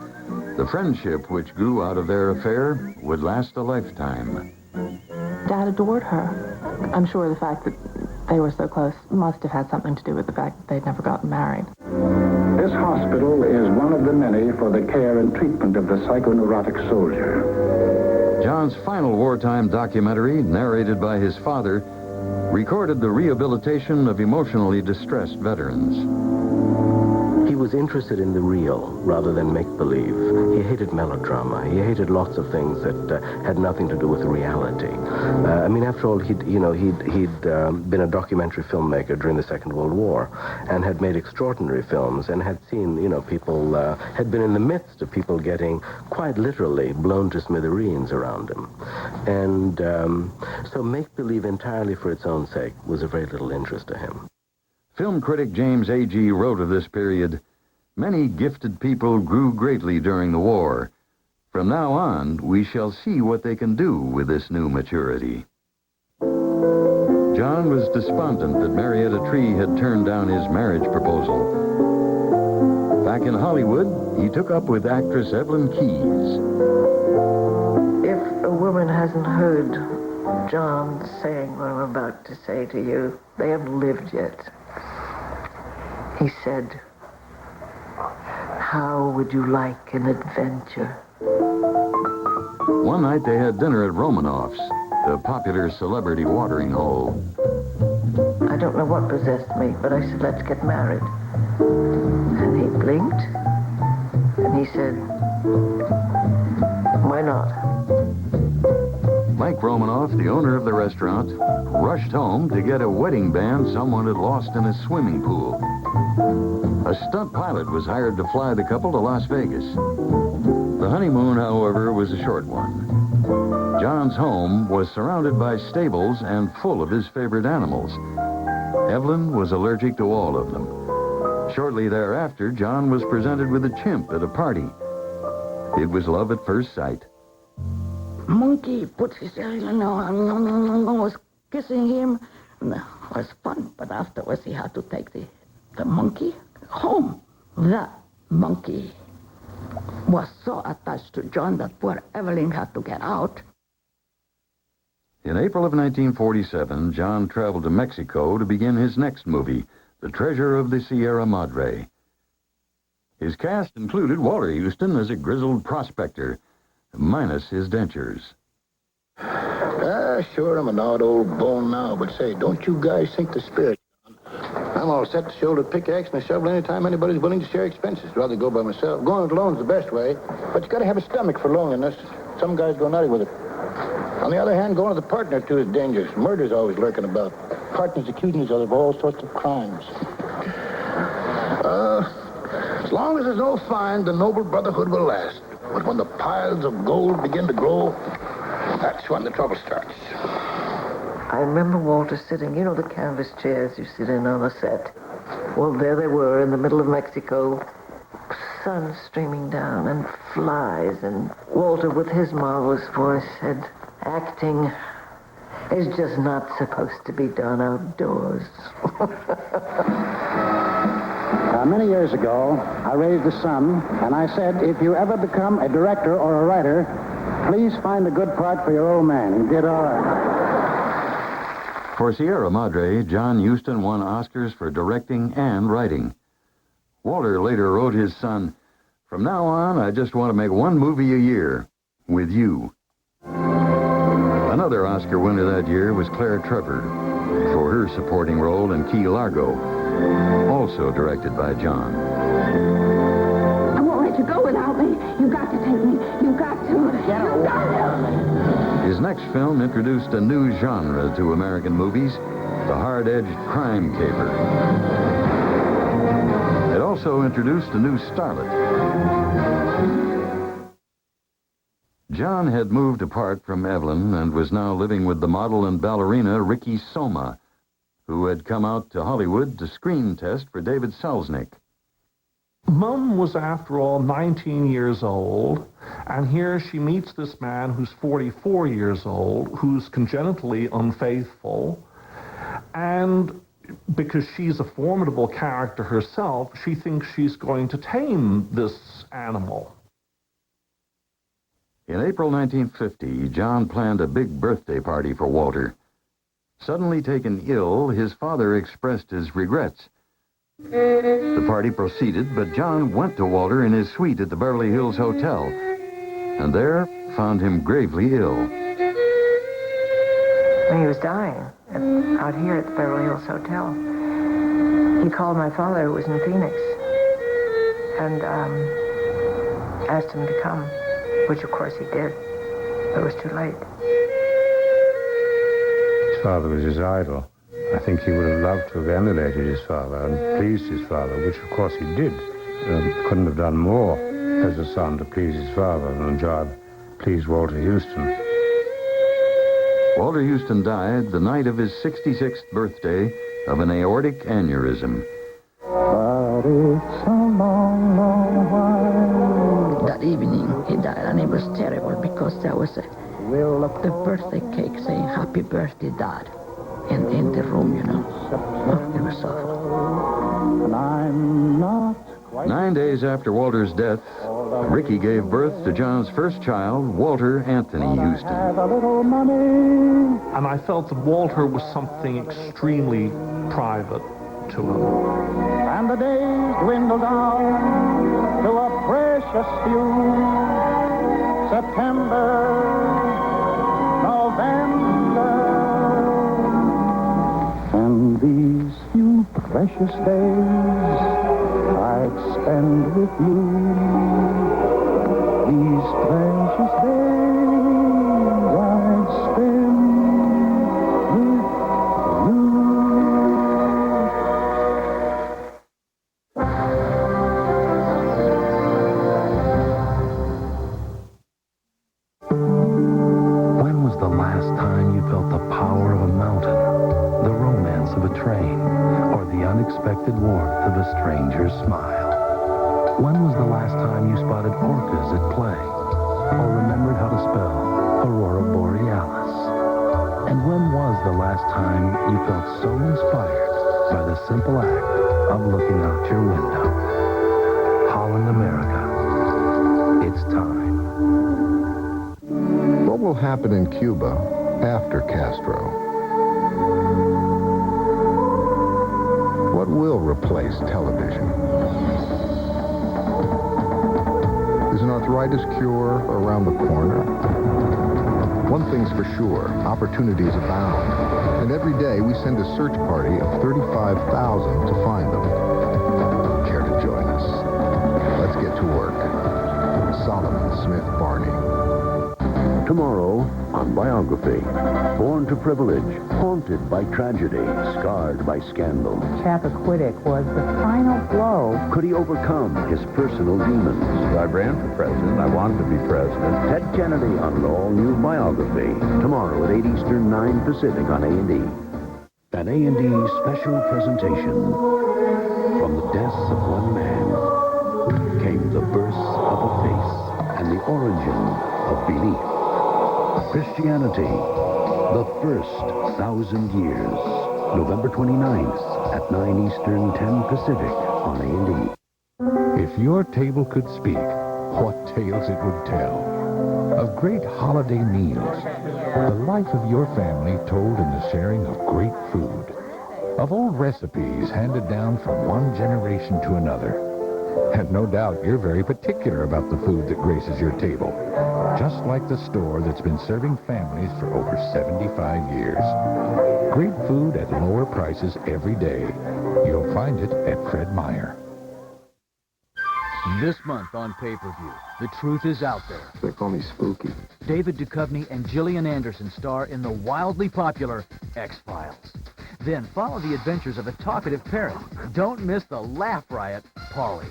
The friendship which grew out of their affair would last a lifetime. Dad adored her. I'm sure the fact that they were so close must have had something to do with the fact that they'd never gotten married. This hospital is one of the many for the care and treatment of the psychoneurotic soldier. John's final wartime documentary, narrated by his father, recorded the rehabilitation of emotionally distressed veterans. He was interested in the real rather than make-believe. He hated melodrama. He hated lots of things that had nothing to do with reality. I mean, after all, he'd been a documentary filmmaker during the Second World War and had made extraordinary films and had seen, people had been in the midst of people getting quite literally blown to smithereens around him. And so make-believe entirely for its own sake was of very little interest to him. Film critic James A.G. wrote of this period, "Many gifted people grew greatly during the war. From now on, we shall see what they can do with this new maturity." John was despondent that Marietta Tree had turned down his marriage proposal. Back in Hollywood, he took up with actress Evelyn Keyes. If a woman hasn't heard John saying what I'm about to say to you, they haven't lived yet. He said, "How would you like an adventure?" One night they had dinner at Romanoff's, the popular celebrity watering hole. I don't know what possessed me, but I said, "Let's get married." And he blinked, and he said, "Why not?" Mike Romanoff, the owner of the restaurant, rushed home to get a wedding band someone had lost in a swimming pool. A stunt pilot was hired to fly the couple to Las Vegas. The honeymoon, however, was a short one. John's home was surrounded by stables and full of his favorite animals. Evelyn was allergic to all of them. Shortly thereafter, John was presented with a chimp at a party. It was love at first sight. Monkey puts his was kissing him. It was fun, but afterwards he had to take the monkey home. That monkey was so attached to John that poor Evelyn had to get out. In April of 1947, John traveled to Mexico to begin his next movie, The Treasure of the Sierra Madre. His cast included Walter Huston as a grizzled prospector, minus his dentures. Sure, I'm an odd old bone now, but say, don't you guys sink the spirit, John. I'm all set to shoulder pickaxe and a shovel anytime anybody's willing to share expenses. Rather go by myself. Going it alone's the best way, but you gotta have a stomach for loneliness. Some guys go nutty with it. On the other hand, going with a partner, too, is dangerous. Murder's always lurking about. Partners accusing each other of all sorts of crimes. As long as there's no fine, the noble brotherhood will last. But when the piles of gold begin to grow, that's when the trouble starts. I remember Walter sitting, the canvas chairs you sit in on a set. Well, there they were in the middle of Mexico, sun streaming down and flies, and Walter, with his marvelous voice, said, "Acting is just not supposed to be done outdoors." Many years ago, I raised a son, and I said, if you ever become a director or a writer, please find a good part for your old man. He did all right. For Sierra Madre, John Huston won Oscars for directing and writing. Walter later wrote his son, "From now on, I just want to make one movie a year, with you." Another Oscar winner that year was Claire Trevor for her supporting role in Key Largo, also directed by John. I won't let you go without me. You got to take me. You got to. You got to. His next film introduced a new genre to American movies, the hard-edged crime caper. It also introduced a new starlet. John had moved apart from Evelyn and was now living with the model and ballerina Ricky Soma, who had come out to Hollywood to screen test for David Selznick. Mom was, after all, 19 years old, and here she meets this man who's 44 years old, who's congenitally unfaithful, and because she's a formidable character herself, she thinks she's going to tame this animal. In April 1950, John planned a big birthday party for Walter. Suddenly taken ill, his father expressed his regrets. The party proceeded, but John went to Walter in his suite at the Beverly Hills Hotel, and there found him gravely ill. He was dying out here at the Beverly Hills Hotel. He called my father, who was in Phoenix, and asked him to come, which of course he did, but it was too late. His father was his idol. I think he would have loved to have emulated his father and pleased his father, which of course he did. Couldn't have done more as a son to please his father than John pleased Walter Huston. Walter Huston died the night of his 66th birthday of an aortic aneurysm. But it's a long, long while. That evening he died, and it was terrible because there was the birthday cake saying, "Happy birthday, Dad." in the room, you know. Oh, it was awful. And I'm not quite... 9 days after Walter's death, Ricky gave birth to John's first child, Walter Anthony Houston. Have a little money. And I felt that Walter was something extremely private to him. And the days dwindle down to a precious few. September, November, and these few precious days I'd spend with you. These precious days I'd spend with you. When was the last time you felt the power of a mountain, the romance of a train, or the unexpected warmth of a stranger's smile? When was the last time you spotted orcas at play, or remembered how to spell Aurora Borealis? And when was the last time you felt so inspired by the simple act of looking out your window? Holland, America. It's time. What will happen in Cuba after Castro? What will replace television? Is an arthritis cure around the corner? One thing's for sure, opportunities abound. And every day we send a search party of 35,000 to find them. Care to join us? Let's get to work. Solomon Smith Barney. Tomorrow on Biography. Born to privilege, haunted by tragedy, scarred by scandal. Chappaquiddick was the final blow. Could he overcome his personal demons? I ran for president. I wanted to be president. Ted Kennedy on an all-new Biography. Tomorrow at 8 Eastern, 9 Pacific on A&E. An A&E special presentation. From the deaths of one man came the birth of a face and the origin of belief. Christianity, the first 1,000 years. November 29th at 9 Eastern, 10 Pacific on A&E. If your table could speak, what tales it would tell. Of great holiday meals, the life of your family told in the sharing of great food. Of old recipes handed down from one generation to another. And no doubt you're very particular about the food that graces your table. Just like the store that's been serving families for over 75 years. Great food at lower prices every day. You'll find it at Fred Meyer. This month on pay-per-view, the truth is out there. They call me Spooky. David Duchovny and Gillian Anderson star in the wildly popular X-Files. Then follow the adventures of a talkative parrot. Don't miss the laugh riot, Polly.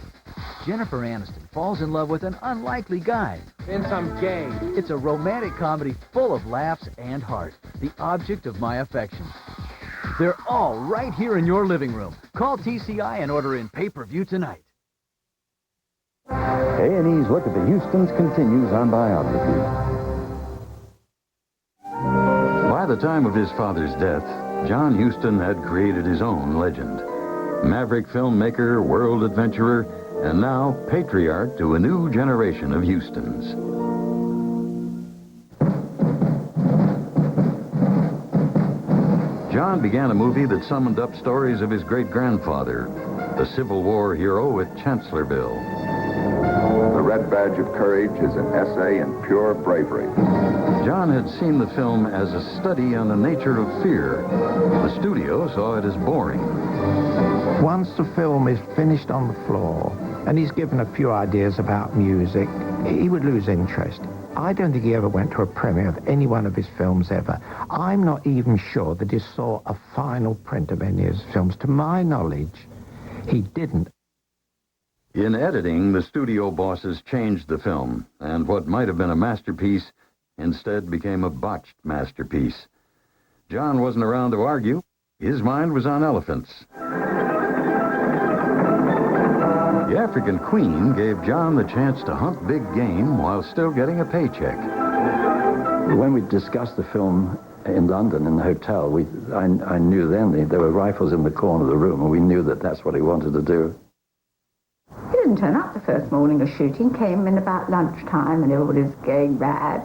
Jennifer Aniston falls in love with an unlikely guy. In some game. It's a romantic comedy full of laughs and heart. The object of my affection. They're all right here in your living room. Call TCI and order in pay-per-view tonight. A&E's Look at the Houstons continues on Biography. By the time of his father's death, John Huston had created his own legend. Maverick filmmaker, world adventurer, and now patriarch to a new generation of Houstons. John began a movie that summoned up stories of his great-grandfather, the Civil War hero at Chancellorsville. The Red Badge of Courage is an essay in pure bravery. John had seen the film as a study on the nature of fear. The studio saw it as boring. Once the film is finished on the floor and he's given a few ideas about music, he would lose interest. I don't think he ever went to a premiere of any one of his films ever. I'm not even sure that he saw a final print of any of his films. To my knowledge, he didn't. In editing, the studio bosses changed the film, and what might have been a masterpiece instead became a botched masterpiece. John wasn't around to argue. His mind was on elephants. The African Queen gave John the chance to hunt big game while still getting a paycheck. When we discussed the film in London in the hotel, I knew then there were rifles in the corner of the room, and we knew that that's what he wanted to do. He didn't turn up the first morning of shooting, came in about lunchtime and everybody was going mad.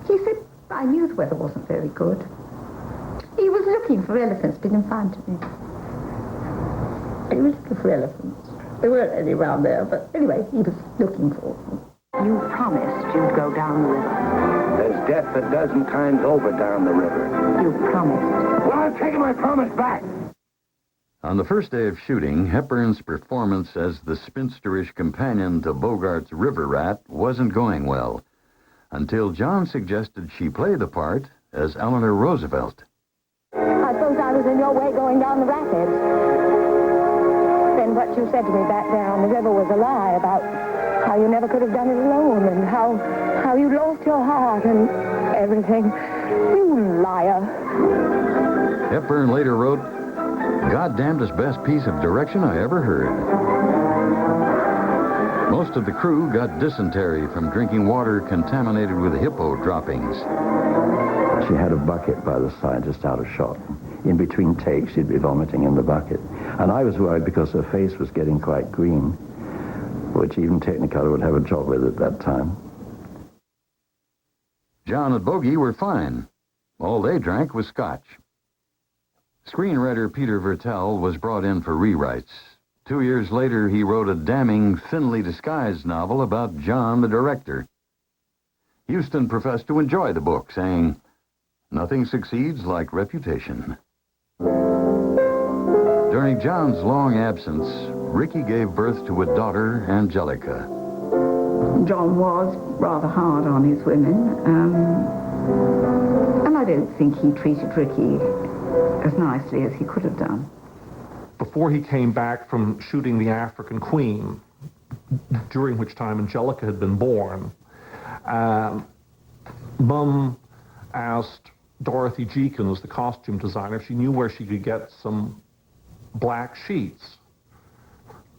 He said, I knew the weather wasn't very good. He was looking for elephants, but didn't find any. He was looking for elephants. There weren't any around there, but anyway, he was looking for them. You promised you'd go down the river. There's death a dozen times over down the river. You promised. Well, I'm taking my promise back. On the first day of shooting, Hepburn's performance as the spinsterish companion to Bogart's river rat wasn't going well, until John suggested she play the part as Eleanor Roosevelt. I suppose I was in your way going down the rapids. Then what you said to me back there on the river was a lie about how you never could have done it alone and how you lost your heart and everything. You liar. Hepburn later wrote, "Goddamnedest best piece of direction I ever heard." Most of the crew got dysentery from drinking water contaminated with hippo droppings. She had a bucket by the side just out of shot. In between takes, she'd be vomiting in the bucket. And I was worried because her face was getting quite green, which even Technicolor would have a job with at that time. John and Bogey were fine. All they drank was scotch. Screenwriter Peter Vertel was brought in for rewrites. 2 years later, he wrote a damning, thinly disguised novel about John, the director. Huston professed to enjoy the book, saying, "Nothing succeeds like reputation." During John's long absence, Ricky gave birth to a daughter, Angelica. John was rather hard on his women, and I don't think he treated Ricky as nicely as he could have done. Before he came back from shooting The African Queen, during which time Angelica had been born, Mum asked Dorothy Jeekins, the costume designer, if she knew where she could get some black sheets,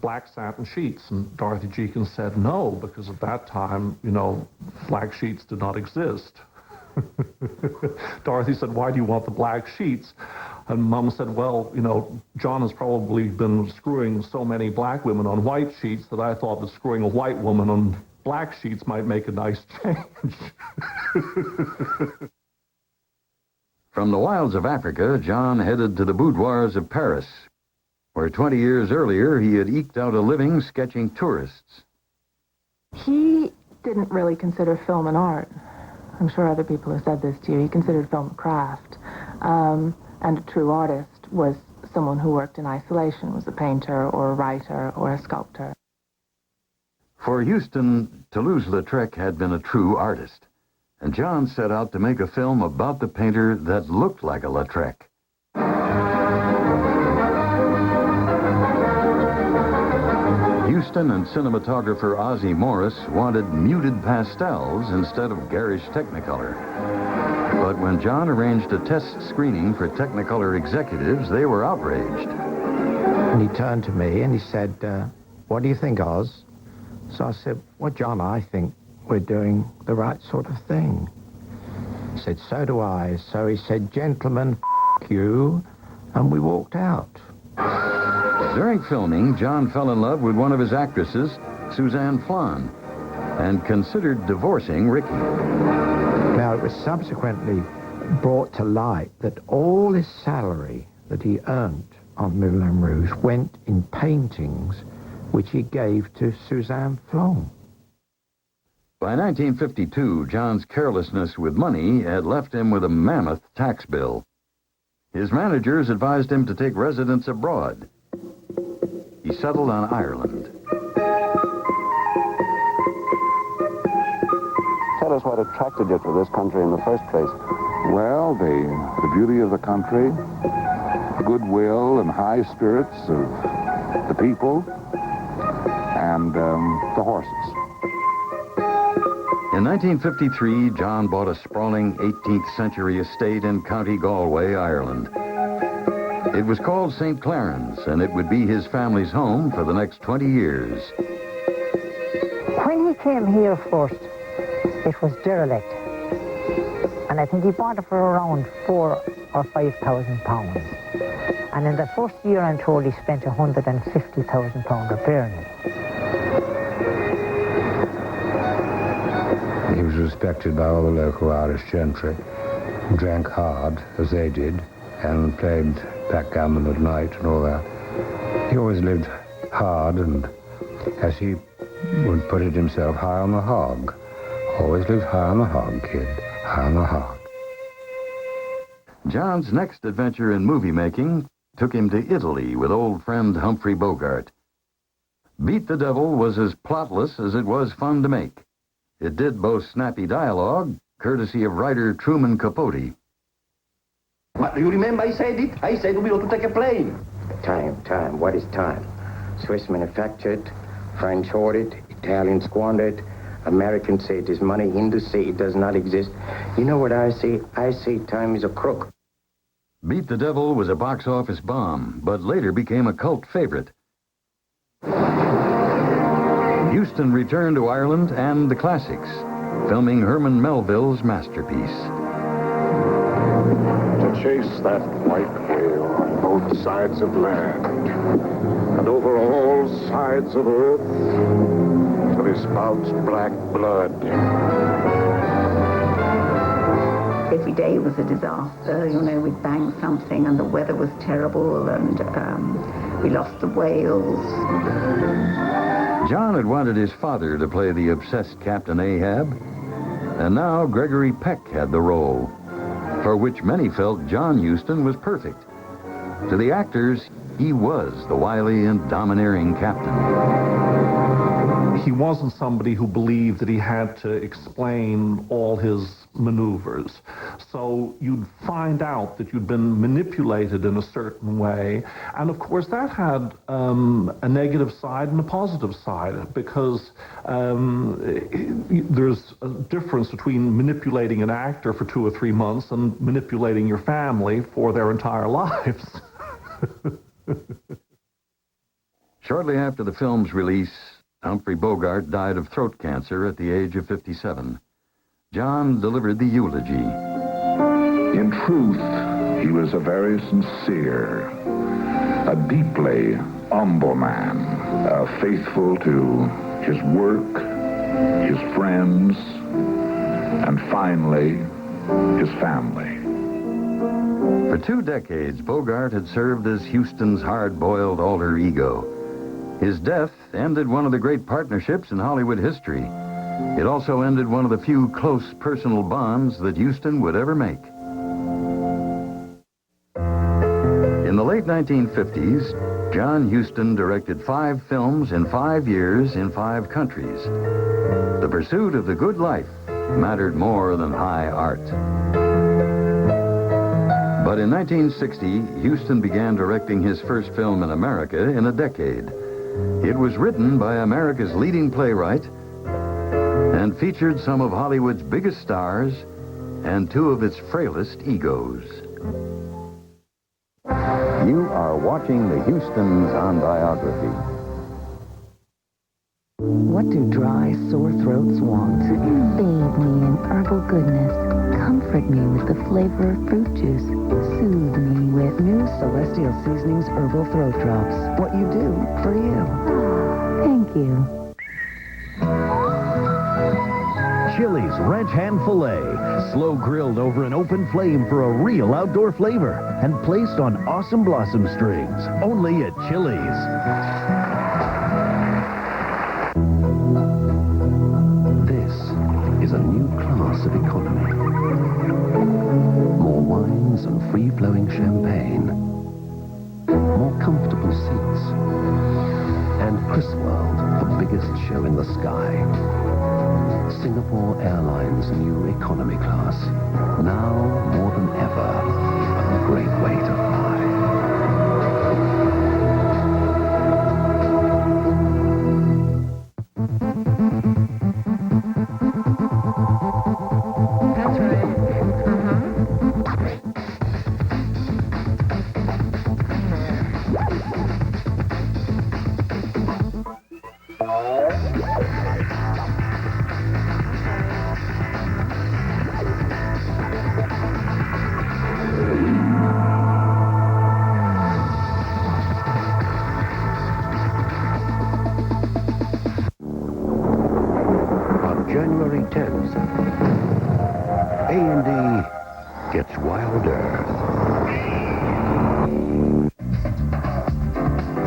black satin sheets. And Dorothy Jeekins said no, because at that time, black sheets did not exist. Dorothy said, "Why do you want the black sheets?" And Mum said, "Well, John has probably been screwing so many black women on white sheets that I thought that screwing a white woman on black sheets might make a nice change." From the wilds of Africa, John headed to the boudoirs of Paris, where 20 years earlier he had eked out a living sketching tourists. He didn't really consider film an art. I'm sure other people have said this to you. He considered film a craft. And a true artist was someone who worked in isolation, was a painter or a writer or a sculptor. For Huston, Toulouse-Lautrec had been a true artist, and John set out to make a film about the painter that looked like a Lautrec. Huston and cinematographer Ozzie Morris wanted muted pastels instead of garish Technicolor. But when John arranged a test screening for Technicolor executives, they were outraged. And he turned to me and he said, "What do you think, Oz?" So I said, "Well, John, I think we're doing the right sort of thing." He said, "So do I." So he said, "Gentlemen, f*** you," and we walked out. During filming, John fell in love with one of his actresses, Suzanne Flan, and considered divorcing Ricky. Now, it was subsequently brought to light that all his salary that he earned on Moulin Rouge went in paintings which he gave to Suzanne Flan. By 1952, John's carelessness with money had left him with a mammoth tax bill. His managers advised him to take residence abroad. He settled on Ireland. Tell us what attracted you to this country in the first place. Well, the beauty of the country, goodwill and high spirits of the people, and the horses. In 1953, John bought a sprawling 18th century estate in County Galway, Ireland. It was called St. Clarence, and it would be his family's home for the next 20 years. When he came here first, it was derelict. And and I think he bought it for around £4,000 or £5,000. And in the first year, I'm told he spent £150,000 repairing it. He was respected by all the local Irish gentry, drank hard, as they did, and played backgammon at night and all that. He always lived hard and, as he would put it himself, high on the hog. Always lived high on the hog, kid. High on the hog. John's next adventure in movie making took him to Italy with old friend Humphrey Bogart. Beat the Devil was as plotless as it was fun to make. It did boast snappy dialogue, courtesy of writer Truman Capote. What, do you remember I said it? I said we ought to take a plane. Time. What is time? Swiss manufactured, French ordered, Italian squandered, Americans say it is money, Hindus say it does not exist. You know what I say? I say time is a crook. Beat the Devil was a box office bomb, but later became a cult favorite. Huston returned to Ireland and the classics, filming Herman Melville's masterpiece. To chase that white whale on both sides of land and over all sides of earth till he spouts black blood. Every day was a disaster. You know, we'd bang something and the weather was terrible and we lost the whales. John had wanted his father to play the obsessed Captain Ahab, and now Gregory Peck had the role, for which many felt John Huston was perfect. To the actors, he was the wily and domineering captain. He wasn't somebody who believed that he had to explain all his maneuvers. So you'd find out that you'd been manipulated in a certain way. And of course that had a negative side and a positive side, because there's a difference between manipulating an actor for 2 or 3 months and manipulating your family for their entire lives. Shortly after the film's release, Humphrey Bogart died of throat cancer at the age of 57. John delivered the eulogy. In truth, he was a very sincere, a deeply humble man, faithful to his work, his friends, and finally, his family. For 2 decades, Bogart had served as Huston's hard-boiled alter ego. His death ended one of the great partnerships in Hollywood history. It also ended one of the few close personal bonds that Huston would ever make. In the late 1950s, John Huston directed 5 films in 5 years in 5 countries. The pursuit of the good life mattered more than high art. But in 1960, Huston began directing his first film in America in a decade. It was written by America's leading playwright and featured some of Hollywood's biggest stars and 2 of its frailest egos. You are watching the Hustons on Biography. What do dry, sore throats want? Bathe me in herbal goodness. Comfort me with the flavor of fruit juice. Soothe me with new Celestial Seasonings Herbal Throat Drops. What you do for you. Thank you. Chili's Ranch Hand Filet. Slow grilled over an open flame for a real outdoor flavor. And placed on awesome blossom strings. Only at Chili's. Is a new class of economy. More wines and free-flowing champagne. More comfortable seats. And Crisworld, the biggest show in the sky. Singapore Airlines' new economy class. Now, more than ever, a great way to fly.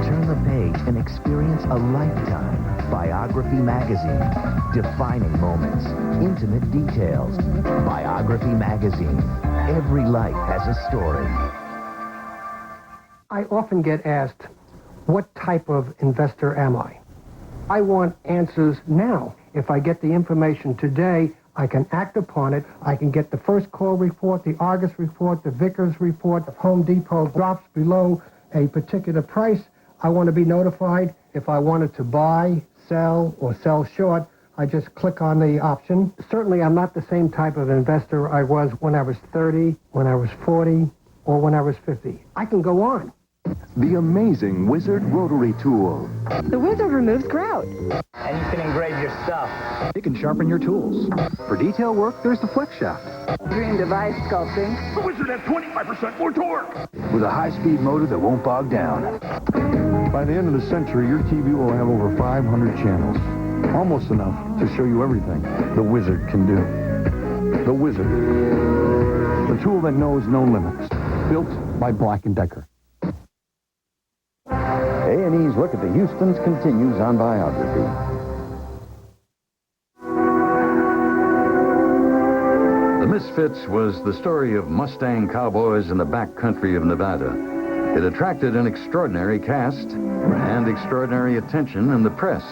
Turn the page and experience a lifetime. Biography magazine. Defining moments. Intimate details. Biography magazine. Every life has a story. I often get asked, what type of investor am I? I want answers now. If I get the information today, I can act upon it. I can get the first call report, the Argus report, the Vickers report. If Home Depot drops below a particular price, I want to be notified. If I wanted to buy, sell, or sell short, I just click on the option. Certainly, I'm not the same type of investor I was when I was 30, when I was 40, or when I was 50. I can go on. The amazing Wizard Rotary Tool. The Wizard removes grout. And you can engrave your stuff. It can sharpen your tools. For detail work, there's the Flex Shaft. Dream device sculpting. The Wizard has 25% more torque. With a high-speed motor that won't bog down. By the end of the century, your TV will have over 500 channels. Almost enough to show you everything the Wizard can do. The Wizard. The tool that knows no limits. Built by Black & Decker. A&E's look at the Hustons continues on Biography. The Misfits was the story of Mustang cowboys in the back country of Nevada. It attracted an extraordinary cast and extraordinary attention in the press.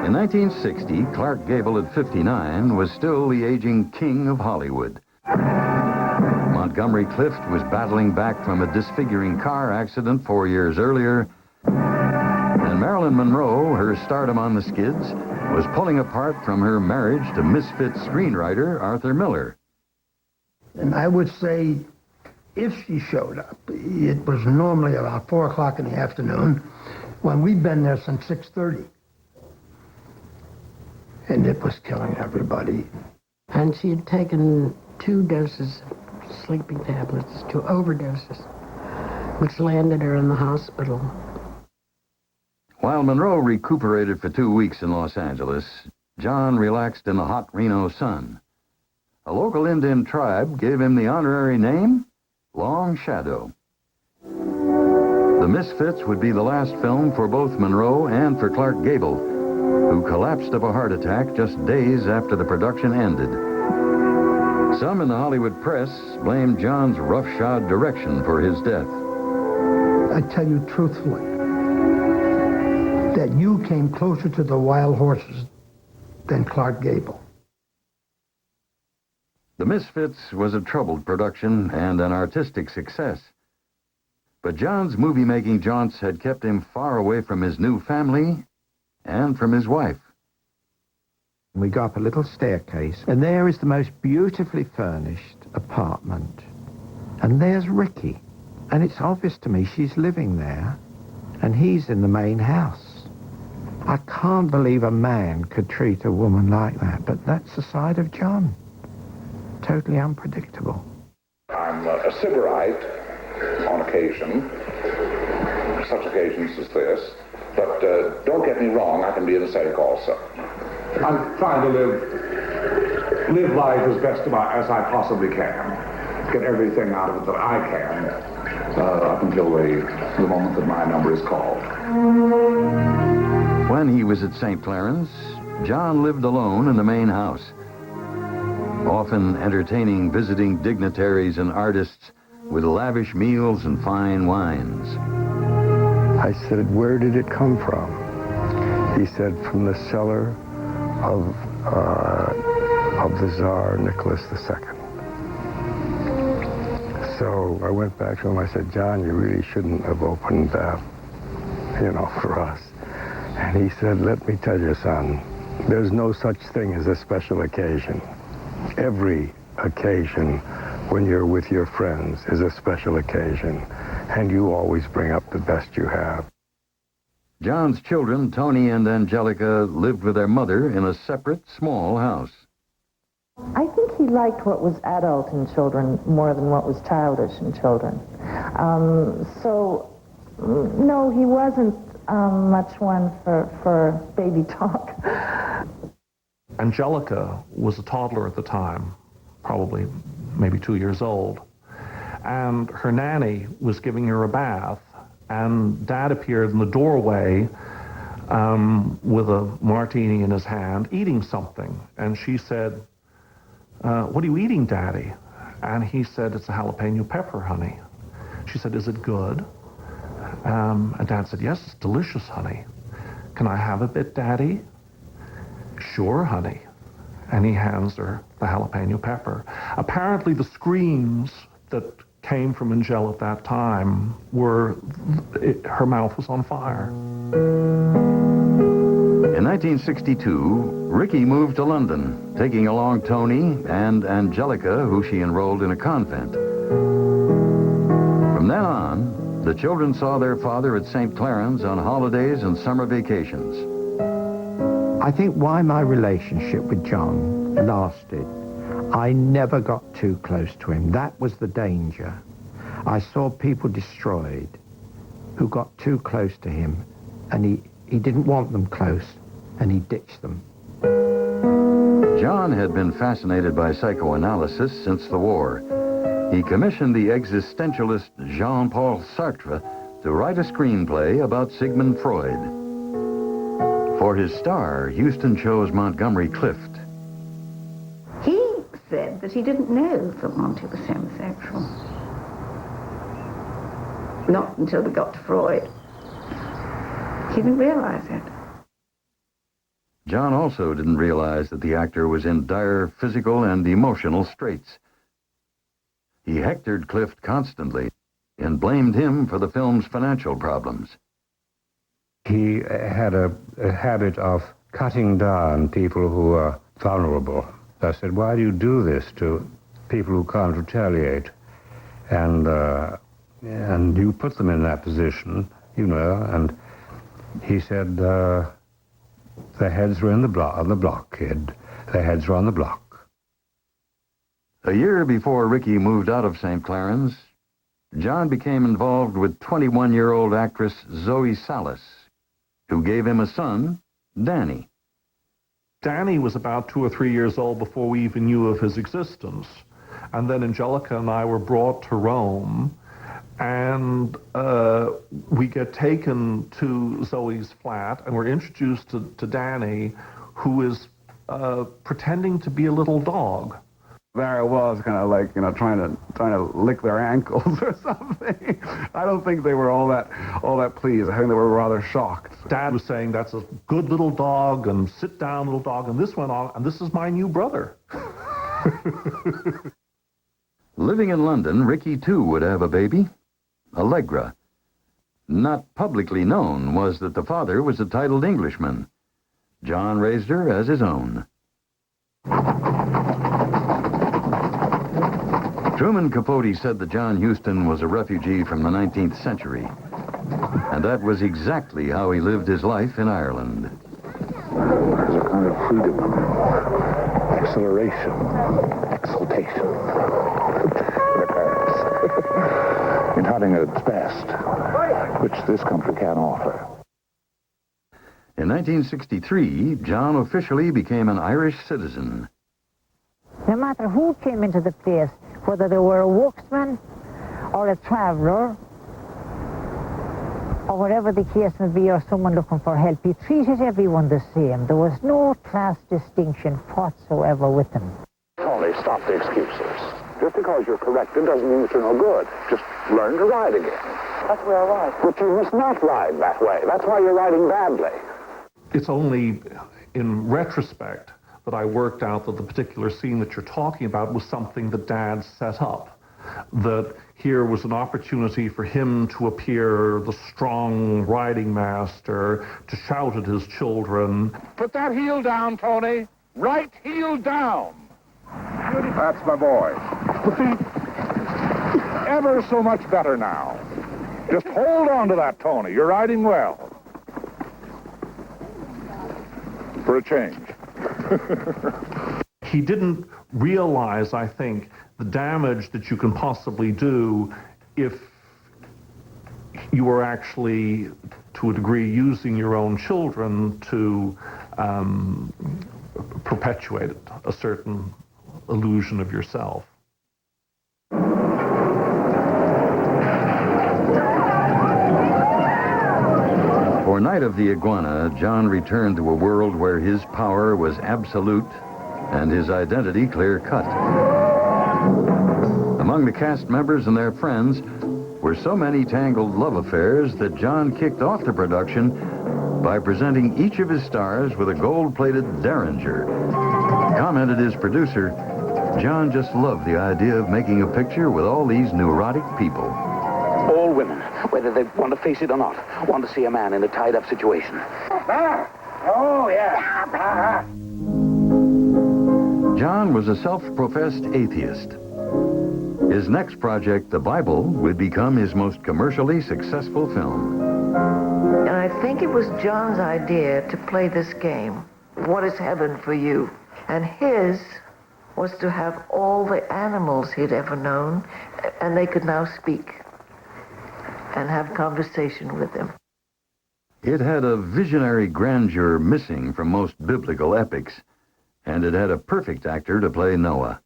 In 1960, Clark Gable at 59 was still the aging king of Hollywood. Montgomery Clift was battling back from a disfiguring car accident 4 years earlier. And Marilyn Monroe, her stardom on the skids, was pulling apart from her marriage to misfit screenwriter Arthur Miller. And I would say if she showed up, it was normally about 4 o'clock in the afternoon when we'd been there since 6:30. And it was killing everybody. And she had taken 2 doses of sleeping tablets, 2 overdoses, which landed her in the hospital. While Monroe recuperated for 2 weeks in Los Angeles, John relaxed in the hot Reno sun. A local Indian tribe gave him the honorary name, Long Shadow. The Misfits would be the last film for both Monroe and for Clark Gable, who collapsed of a heart attack just days after the production ended. Some in the Hollywood press blamed John's roughshod direction for his death. I tell you truthfully that you came closer to the wild horses than Clark Gable. The Misfits was a troubled production and an artistic success. But John's movie-making jaunts had kept him far away from his new family and from his wife. We go up a little staircase, and there is the most beautifully furnished apartment. And there's Ricky. And it's obvious to me she's living there, and he's in the main house. I can't believe a man could treat a woman like that, but that's the side of John. Totally unpredictable. I'm a sybarite on occasion, such occasions as this, but don't get me wrong, I can be an ascetic also. I'm trying to live life as best as I possibly can. Get everything out of it that I can up until the moment that my number is called. When he was at St. Clarence, John lived alone in the main house, often entertaining visiting dignitaries and artists with lavish meals and fine wines. I said, where did it come from? He said, from the cellar of the Tsar Nicholas II. So I went back to him. I said, John, you really shouldn't have opened that, for us. And he said, let me tell you, son, there's no such thing as a special occasion. Every occasion when you're with your friends is a special occasion, and you always bring up the best you have. John's children, Tony and Angelica, lived with their mother in a separate, small house. I think he liked what was adult in children more than what was childish in children. No, he wasn't much one for baby talk. Angelica was a toddler at the time, probably maybe 2 years old. And her nanny was giving her a bath, and Dad appeared in the doorway with a martini in his hand, eating something. And she said, "What are you eating, Daddy?" And he said, "It's a jalapeno pepper, honey." She said, "Is it good?" And Dad said, "Yes, it's delicious, honey." "Can I have a bit, Daddy?" "Sure, honey." And he hands her the jalapeno pepper. Apparently the screams that came from Angel at that time were, her mouth was on fire. In 1962, Ricky moved to London, taking along Tony and Angelica, who she enrolled in a convent. From then on, the children saw their father at St. Claren's on holidays and summer vacations. I think why my relationship with John lasted, I never got too close to him. That was the danger. I saw people destroyed who got too close to him, and he didn't want them close, and he ditched them. John had been fascinated by psychoanalysis since the war. He commissioned the existentialist Jean-Paul Sartre to write a screenplay about Sigmund Freud. For his star, Huston chose Montgomery Clift. He said that he didn't know that Monty was homosexual. Not until we got to Freud. He didn't realize it. John also didn't realize that the actor was in dire physical and emotional straits. He hectored Clift constantly and blamed him for the film's financial problems. He had a habit of cutting down people who are vulnerable. I said, "Why do you do this to people who can't retaliate?" And you put them in that position, you know. And he said, "Their heads were on the block, kid. Their heads were on the block." A year before Ricky moved out of St. Claren's, John became involved with 21-year-old actress Zoe Salas, who gave him a son, Danny. Danny was about 2 or 3 years old before we even knew of his existence. And then Angelica and I were brought to Rome, and we get taken to Zoe's flat, and we're introduced to Danny, who is pretending to be a little dog. There I was, kind of like, trying to lick their ankles or something. I don't think they were all that pleased. I think they were rather shocked. Dad was saying, "That's a good little dog," and "Sit down, little dog," and this went on, and "This is my new brother." Living in London, Ricky too would have a baby, Allegra. Not publicly known was that the father was a titled Englishman. John raised her as his own. Truman Capote said that John Huston was a refugee from the 19th century. And that was exactly how he lived his life in Ireland. There's a kind of freedom, exhilaration, exaltation that occurs in hunting at its best, which this country can offer. In 1963, John officially became an Irish citizen. No matter who came into the place, whether they were a worksman or a traveller, or whatever the case may be, or someone looking for help, he treated everyone the same. There was no class distinction whatsoever with him. Tony, stop the excuses. Just because you're corrected doesn't mean that you're no good. Just learn to ride again. That's where I ride. But you must not ride that way. That's why you're riding badly. It's only in retrospect that I worked out that the particular scene that you're talking about was something that Dad set up. That here was an opportunity for him to appear the strong riding master, to shout at his children. Put that heel down, Tony. Right heel down. That's my boy. Ever so much better now. Just hold on to that, Tony. You're riding well. For a change. He didn't realize, I think, the damage that you can possibly do if you were actually, to a degree, using your own children to perpetuate a certain illusion of yourself. For Night of the Iguana, John returned to a world where his power was absolute and his identity clear-cut. Among the cast members and their friends were so many tangled love affairs that John kicked off the production by presenting each of his stars with a gold-plated Derringer. Commented his producer, John just loved the idea of making a picture with all these neurotic people. All women, whether they want to face it or not, want to see a man in a tied-up situation. Oh, yeah. John was a self-professed atheist. His next project, The Bible, would become his most commercially successful film. And I think it was John's idea to play this game. What is heaven for you? And his was to have all the animals he'd ever known, and they could now speak and have conversation with him. It had a visionary grandeur missing from most biblical epics, and it had a perfect actor to play Noah.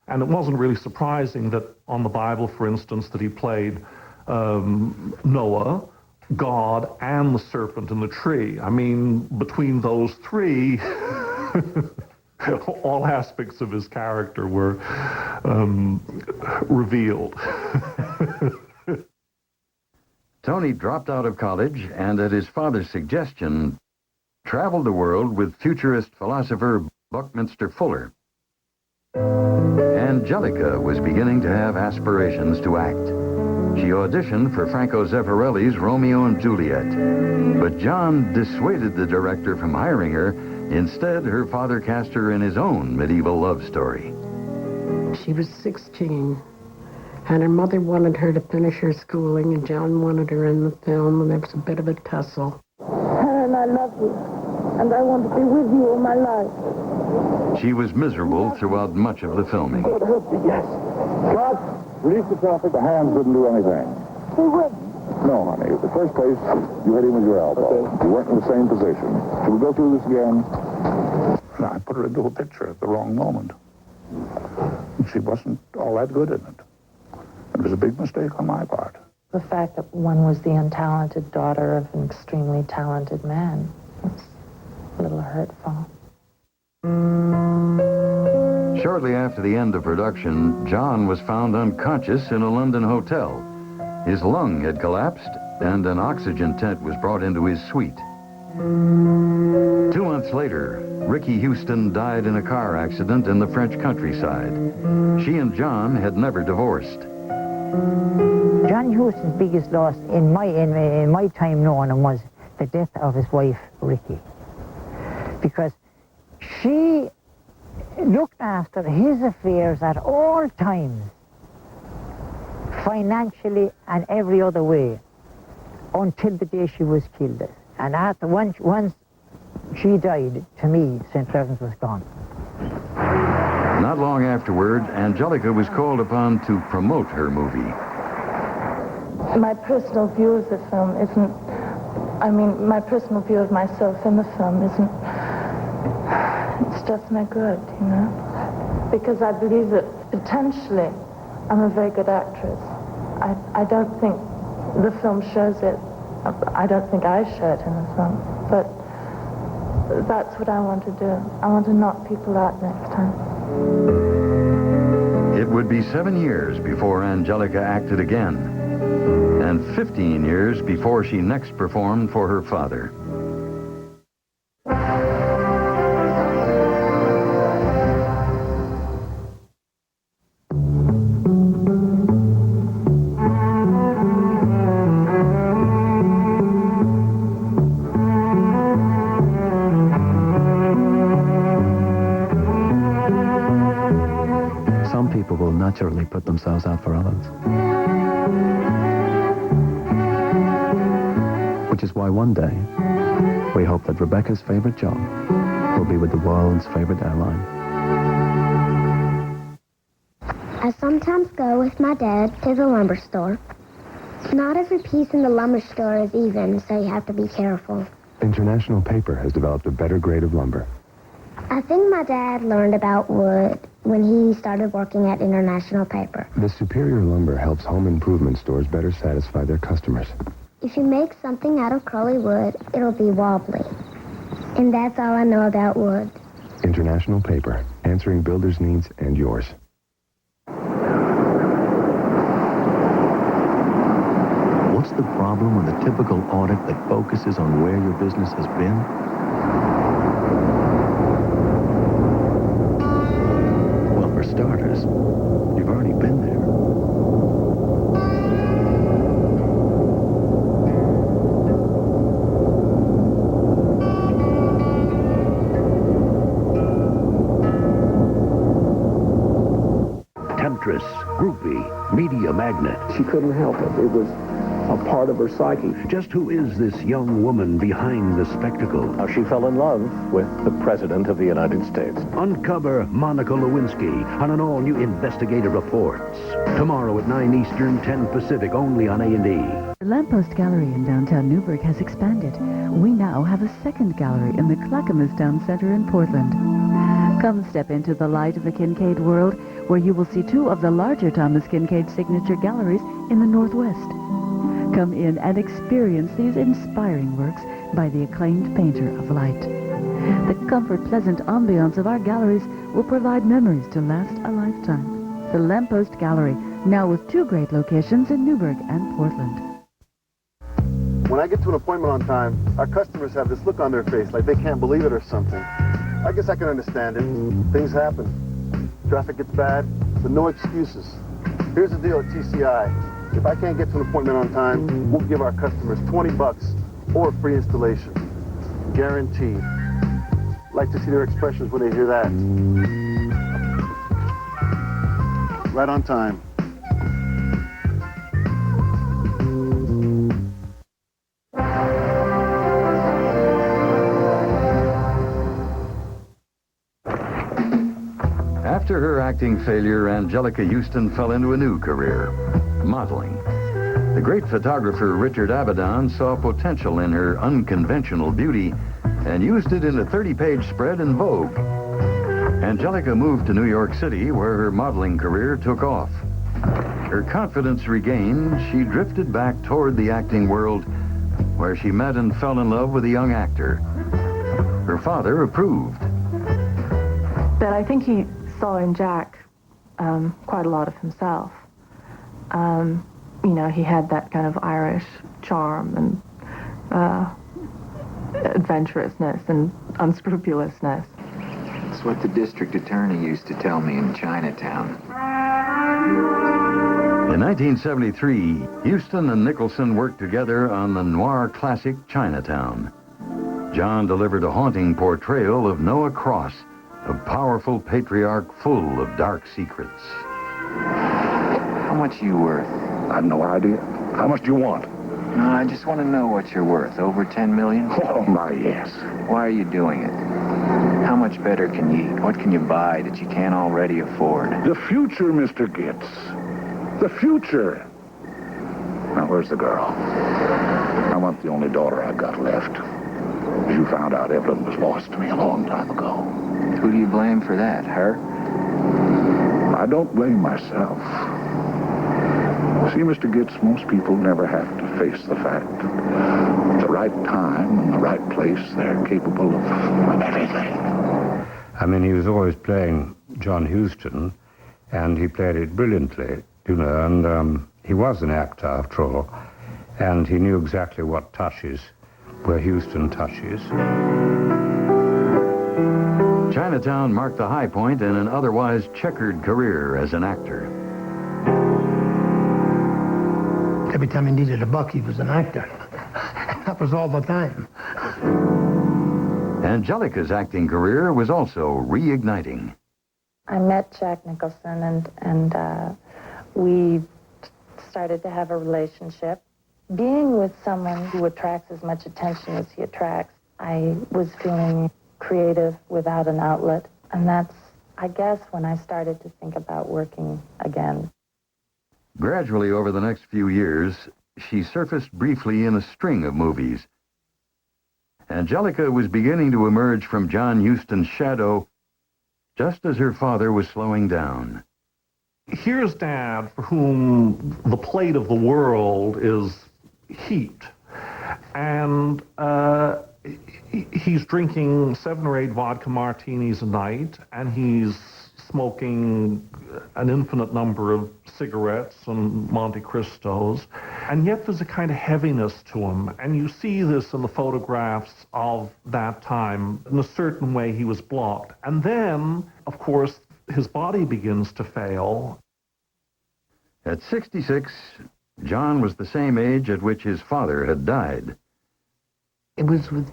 And it wasn't really surprising that on the Bible, for instance, that he played Noah, God, and the serpent in the tree. I mean, between those three, all aspects of his character were revealed. Tony dropped out of college and, at his father's suggestion, traveled the world with futurist philosopher Buckminster Fuller. Angelica was beginning to have aspirations to act. She auditioned for Franco Zeffirelli's Romeo and Juliet, but John dissuaded the director from hiring her. Instead, her father cast her in his own medieval love story. She was 16, and her mother wanted her to finish her schooling, and John wanted her in the film, and there was a bit of a tussle. Helen, I love you, and I want to be with you all my life. She was miserable throughout much of the filming. Yes. God, release the traffic. The hands wouldn't do anything. They would. No, honey. The first place, you hit him with your elbow. Okay. You weren't in the same position. Should we go through this again? No, I put her into a picture at the wrong moment. She wasn't all that good in it. It was a big mistake on my part. The fact that one was the untalented daughter of an extremely talented man was a little hurtful. Shortly after the end of production, John was found unconscious in a London hotel. His lung had collapsed, and an oxygen tent was brought into his suite. 2 months later, Ricky Houston died in a car accident in the French countryside. She and John had never divorced. John Huston's biggest loss in my time knowing him was the death of his wife, Ricky. Because she looked after his affairs at all times, financially and every other way, until the day she was killed. And after once she died, to me, St. Clement's was gone. Not long afterward, Angelica was called upon to promote her movie. My personal view of the film isn't, my personal view of myself in the film isn't, it's just no good, you know? Because I believe that potentially I'm a very good actress. I don't think the film shows it. I don't think I show it in the film. But that's what I want to do. I want to knock people out next time. It would be 7 years before Angelica acted again, and 15 years before she next performed for her father. Some people will naturally put themselves out for others. Which is why one day, we hope that Rebecca's favorite job will be with the world's favorite airline. I sometimes go with my dad to the lumber store. Not every piece in the lumber store is even, so you have to be careful. International Paper has developed a better grade of lumber. I think my dad learned about wood when he started working at International Paper. The superior lumber helps home improvement stores better satisfy their customers. If you make something out of curly wood, it'll be wobbly. And that's all I know about wood. International Paper, answering builders' needs and yours. What's the problem with a typical audit that focuses on where your business has been? Well, for starters, you've already been there. Temptress, groupie, media magnet. She couldn't help it. It was a part of her psyche. Just who is this young woman behind the spectacle? How she fell in love with the President of the United States. Uncover Monica Lewinsky on an all-new Investigative Reports. Tomorrow at 9 Eastern, 10 Pacific, only on A&E. The Lamppost Gallery in downtown Newburgh has expanded. We now have a second gallery in the Clackamas Town Center in Portland. Come step into the light of the Kincaid world, where you will see two of the larger Thomas Kincaid signature galleries in the Northwest. Come in and experience these inspiring works by the acclaimed painter of light. The comfort, pleasant ambiance of our galleries will provide memories to last a lifetime. The Lamppost Gallery, now with two great locations in Newburgh and Portland. When I get to an appointment on time, our customers have this look on their face like they can't believe it or something. I guess I can understand it. Things happen. Traffic gets bad, but no excuses. Here's the deal at TCI. If I can't get to an appointment on time, we'll give our customers $20 or free installation. Guaranteed. Like to see their expressions when they hear that. Right on time. After her acting failure, Angelica Houston fell into a new career, modeling. The great photographer Richard Avedon saw potential in her unconventional beauty and used it in a 30-page spread in Vogue. Angelica moved to New York City, where her modeling career took off. Her confidence regained, she drifted back toward the acting world, where she met and fell in love with a young actor. Her father approved. But I think he saw in Jack quite a lot of himself. You know, he had that kind of Irish charm and adventurousness and unscrupulousness. It's what the district attorney used to tell me in Chinatown. In 1973, Houston and Nicholson worked together on the noir classic Chinatown. John delivered a haunting portrayal of Noah Cross, a powerful patriarch full of dark secrets. How much are you worth? I've no idea. How much do you want? No, I just want to know what you're worth. Over 10 million? Oh, my, yes. Why are you doing it? How much better can you eat? What can you buy that you can't already afford? The future, Mr. Gitz. The future. Now, where's the girl? I want the only daughter I got left. You found out Evelyn was lost to me a long time ago. Who do you blame for that? Her? I don't blame myself. See, Mr. Gitz, most people never have to face the fact that at the right time and the right place, they're capable of everything. I mean, he was always playing John Huston, and he played it brilliantly, you know, and he was an actor after all, and he knew exactly what touches, where Huston touches. Chinatown marked the high point in an otherwise checkered career as an actor. Every time he needed a buck, he was an actor. That was all the time. Angelica's acting career was also reigniting. I met Jack Nicholson and we started to have a relationship. Being with someone who attracts as much attention as he attracts, I was feeling creative without an outlet. And that's, I guess, when I started to think about working again. Gradually, over the next few years, she surfaced briefly in a string of movies. Angelica was beginning to emerge from John Huston's shadow just as her father was slowing down. Here's Dad, for whom the plate of the world is heat. And he's drinking 7 or 8 vodka martinis a night, and he's smoking an infinite number of cigarettes and Monte Cristos, and yet there's a kind of heaviness to him. And you see this in the photographs of that time. In a certain way, he was blocked. And then, of course, his body begins to fail. At 66, John was the same age at which his father had died. It was with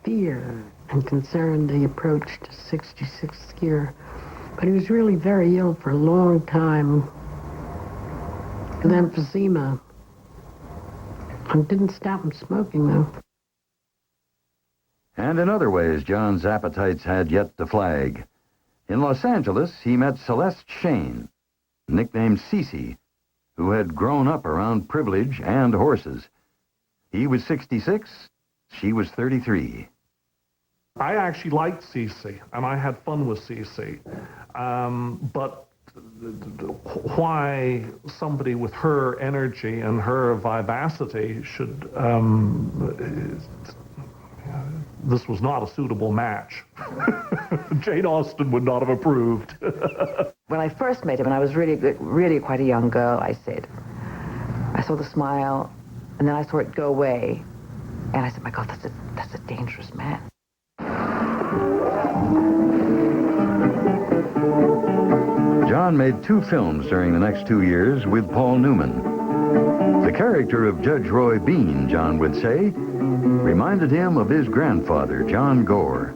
fear and concern they approached his 66th year. But he was really very ill for a long time with emphysema. And didn't stop him smoking, though. And in other ways, John's appetites had yet to flag. In Los Angeles, he met Celeste Shane, nicknamed Cece, who had grown up around privilege and horses. He was 66, she was 33. I actually liked Cece, and I had fun with Cece. But why somebody with her energy and her vivacity should... this was not a suitable match. Jane Austen would not have approved. When I first met him, and I was really quite a young girl, I saw the smile, and then I saw it go away, and I said, my God, that's a dangerous man. John made 2 films during the next 2 years with Paul Newman. The character of Judge Roy Bean, John would say, reminded him of his grandfather, John Gore.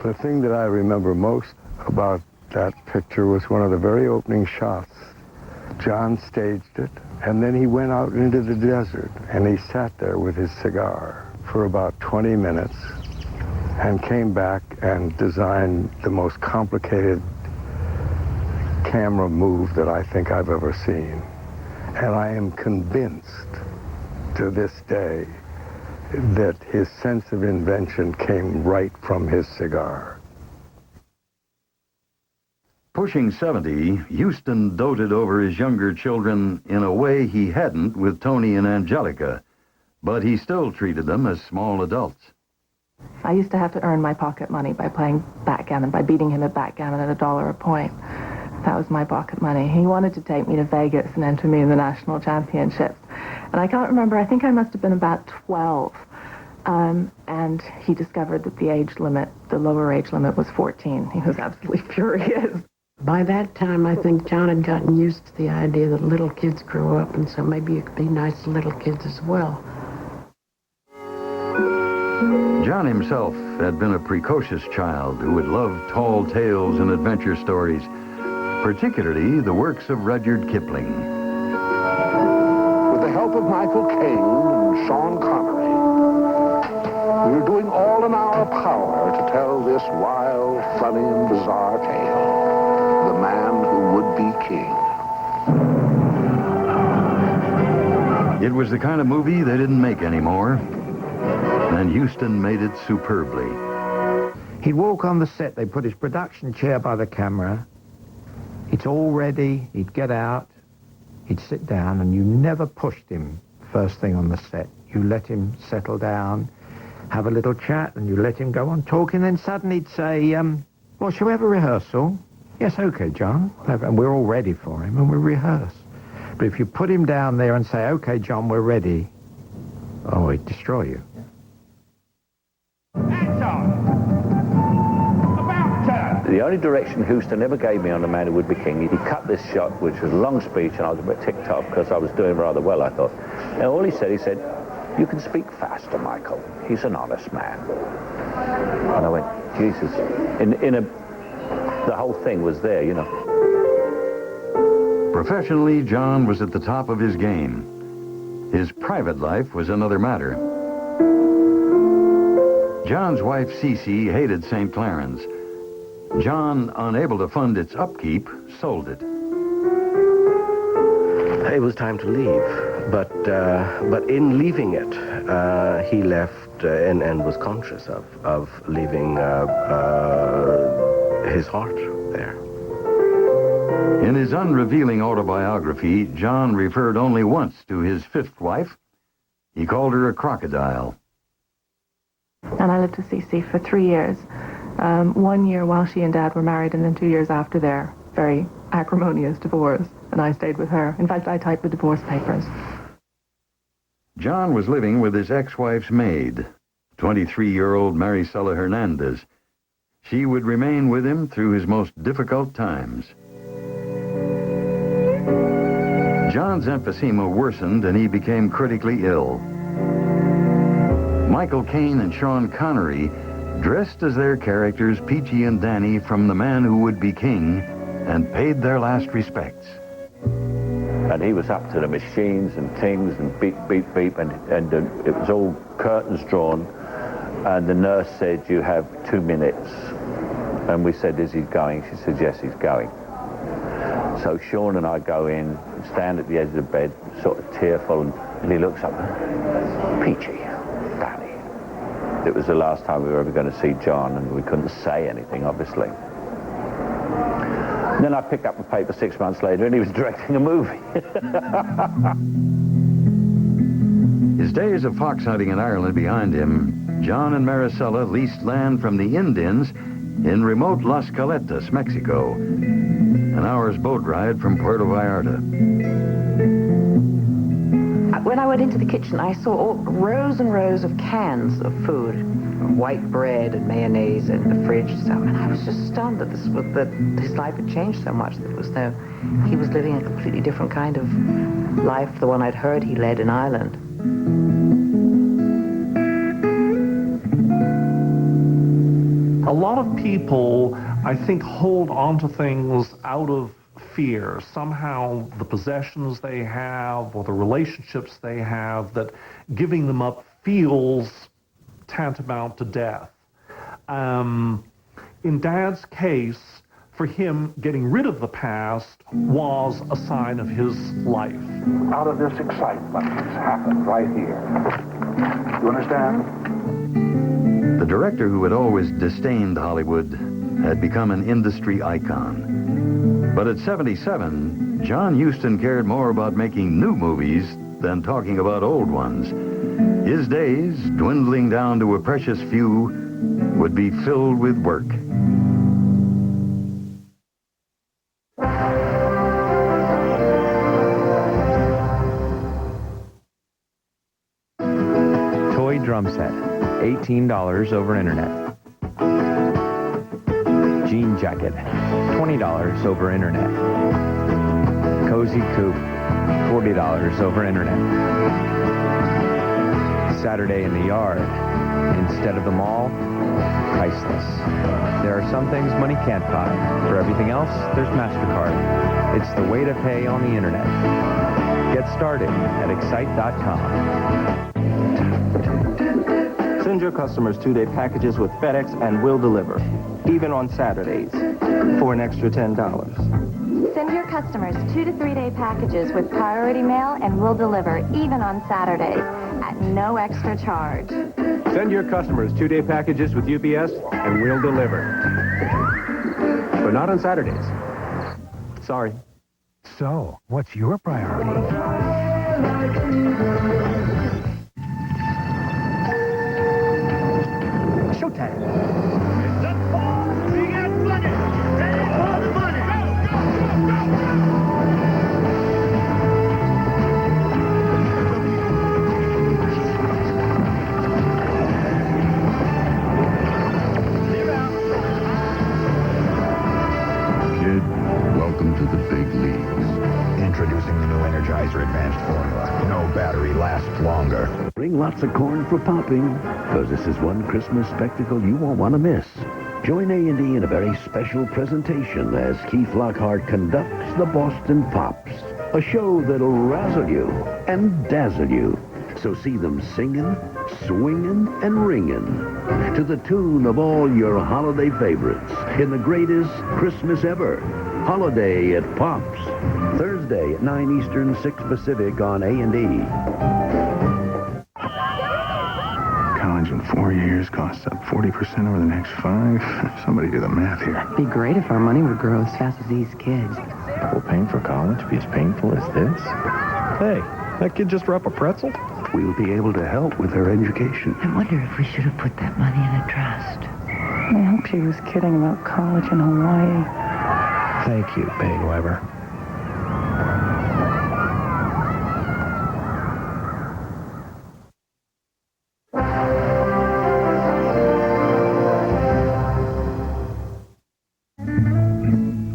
The thing that I remember most about that picture was one of the very opening shots. John staged it, and then he went out into the desert, and he sat there with his cigar for about 20 minutes and came back and designed the most complicated camera move that I think I've ever seen. And I am convinced to this day that his sense of invention came right from his cigar. Pushing 70, Huston doted over his younger children in a way he hadn't with Tony and Angelica, but he still treated them as small adults. I used to have to earn my pocket money by playing backgammon, by beating him at backgammon at $1 a point. That was my pocket money. He wanted to take me to Vegas and enter me in the national championships. And I can't remember, I think I must have been about 12. And he discovered that the lower age limit was 14. He was absolutely furious. By that time, I think John had gotten used to the idea that little kids grow up, and so maybe you could be nice to little kids as well. John himself had been a precocious child who had loved tall tales and adventure stories, particularly the works of Rudyard Kipling. With the help of Michael Caine and Sean Connery, we're doing all in our power to tell this wild, funny, and bizarre tale. The man who would be king. It was the kind of movie they didn't make anymore, and Huston made it superbly. He'd walk on the set, they'd put his production chair by the camera, it's all ready, he'd get out, he'd sit down, and you never pushed him first thing on the set. You let him settle down, have a little chat, and you let him go on talking, then suddenly he'd say, well, shall we have a rehearsal? Yes, okay, John. And we're all ready for him, and we rehearse. But if you put him down there and say, okay, John, we're ready, oh, he'd destroy you. The only direction Huston ever gave me on The Man Who Would Be King, he cut this shot, which was a long speech, and I was a bit ticked off because I was doing rather well, I thought. And all he said, you can speak faster, Michael. He's an honest man. And I went, Jesus. The whole thing was there, you know. Professionally, John was at the top of his game. His private life was another matter. John's wife, Cece, hated St. Claren's. John, unable to fund its upkeep, sold it. It was time to leave, but in leaving it, he left and was conscious of leaving his heart there. In his unrevealing autobiography, John referred only once to his fifth wife. He called her a crocodile. And I lived with Cece for 3 years. 1 year while she and Dad were married, and then 2 years after their very acrimonious divorce. And I stayed with her. In fact, I typed the divorce papers. John was living with his ex-wife's maid, 23-year-old Maricela Hernandez. She would remain with him through his most difficult times. John's emphysema worsened and he became critically ill. Michael Caine and Sean Connery dressed as their characters Peachy and Danny from The Man Who Would Be King and paid their last respects. And he was up to the machines and things and beep, beep, beep, and it was all curtains drawn. And the nurse said, "You have 2 minutes." And we said, "Is he going?" She said, "Yes, he's going." So Sean and I go in, stand at the edge of the bed, sort of tearful, and he looks up, "Peachy, Danny." It was the last time we were ever going to see John, and we couldn't say anything, obviously. Then I picked up the paper 6 months later, and he was directing a movie. His days of fox hunting in Ireland behind him, John and Maricela leased land from the Indians in remote Las Caletas, Mexico, an hour's boat ride from Puerto Vallarta. When I went into the kitchen, I saw rows and rows of cans of food, white bread and mayonnaise in the fridge and stuff, and I was just stunned that his life had changed so much. That it was though he was living a completely different kind of life, the one I'd heard he led in Ireland. A lot of people, I think, hold on to things out of fear. Somehow the possessions they have or the relationships they have, that giving them up feels tantamount to death. In Dad's case, for him, getting rid of the past was a sign of his life. Out of this excitement, it's happened right here. You understand? The director who had always disdained Hollywood had become an industry icon. But at 77, John Huston cared more about making new movies than talking about old ones. His days, dwindling down to a precious few, would be filled with work. Toy drum set, $18 over internet. Jean jacket, $20 over internet. Cozy coupe, $40 over internet. Saturday in the yard, instead of the mall, priceless. There are some things money can't buy. For everything else, there's MasterCard. It's the way to pay on the internet. Get started at excite.com. Send your customers 2-day packages with FedEx and we'll deliver, even on Saturdays, for an extra $10. Send your customers 2 to 3 day packages with priority mail and we'll deliver, even on Saturdays, at no extra charge. Send your customers 2-day packages with UPS and we'll deliver. But not on Saturdays. Sorry. So, what's your priority? Showtime. We got money. Ready for the money. Kid, welcome to the big leagues. Introducing the new Energizer Advanced Formula. No battery lasts longer. Bring lots of corn for popping, because this is one Christmas spectacle you won't want to miss. Join A&E in a very special presentation as Keith Lockhart conducts the Boston Pops, a show that'll razzle you and dazzle you. So see them singing, swinging, and ringing to the tune of all your holiday favorites in the greatest Christmas ever. Holiday at Pops. Thursday at 9 Eastern, 6 Pacific on A&E. College in 4 years costs up 40% over the next 5. Somebody do the math here. It'd be great if our money would grow as fast as these kids. Well, paying for college be as painful as this? Hey, that kid just dropped a pretzel? We'll be able to help with her education. I wonder if we should have put that money in a trust. I hope she was kidding about college in Hawaii. Thank you, Payne Weber.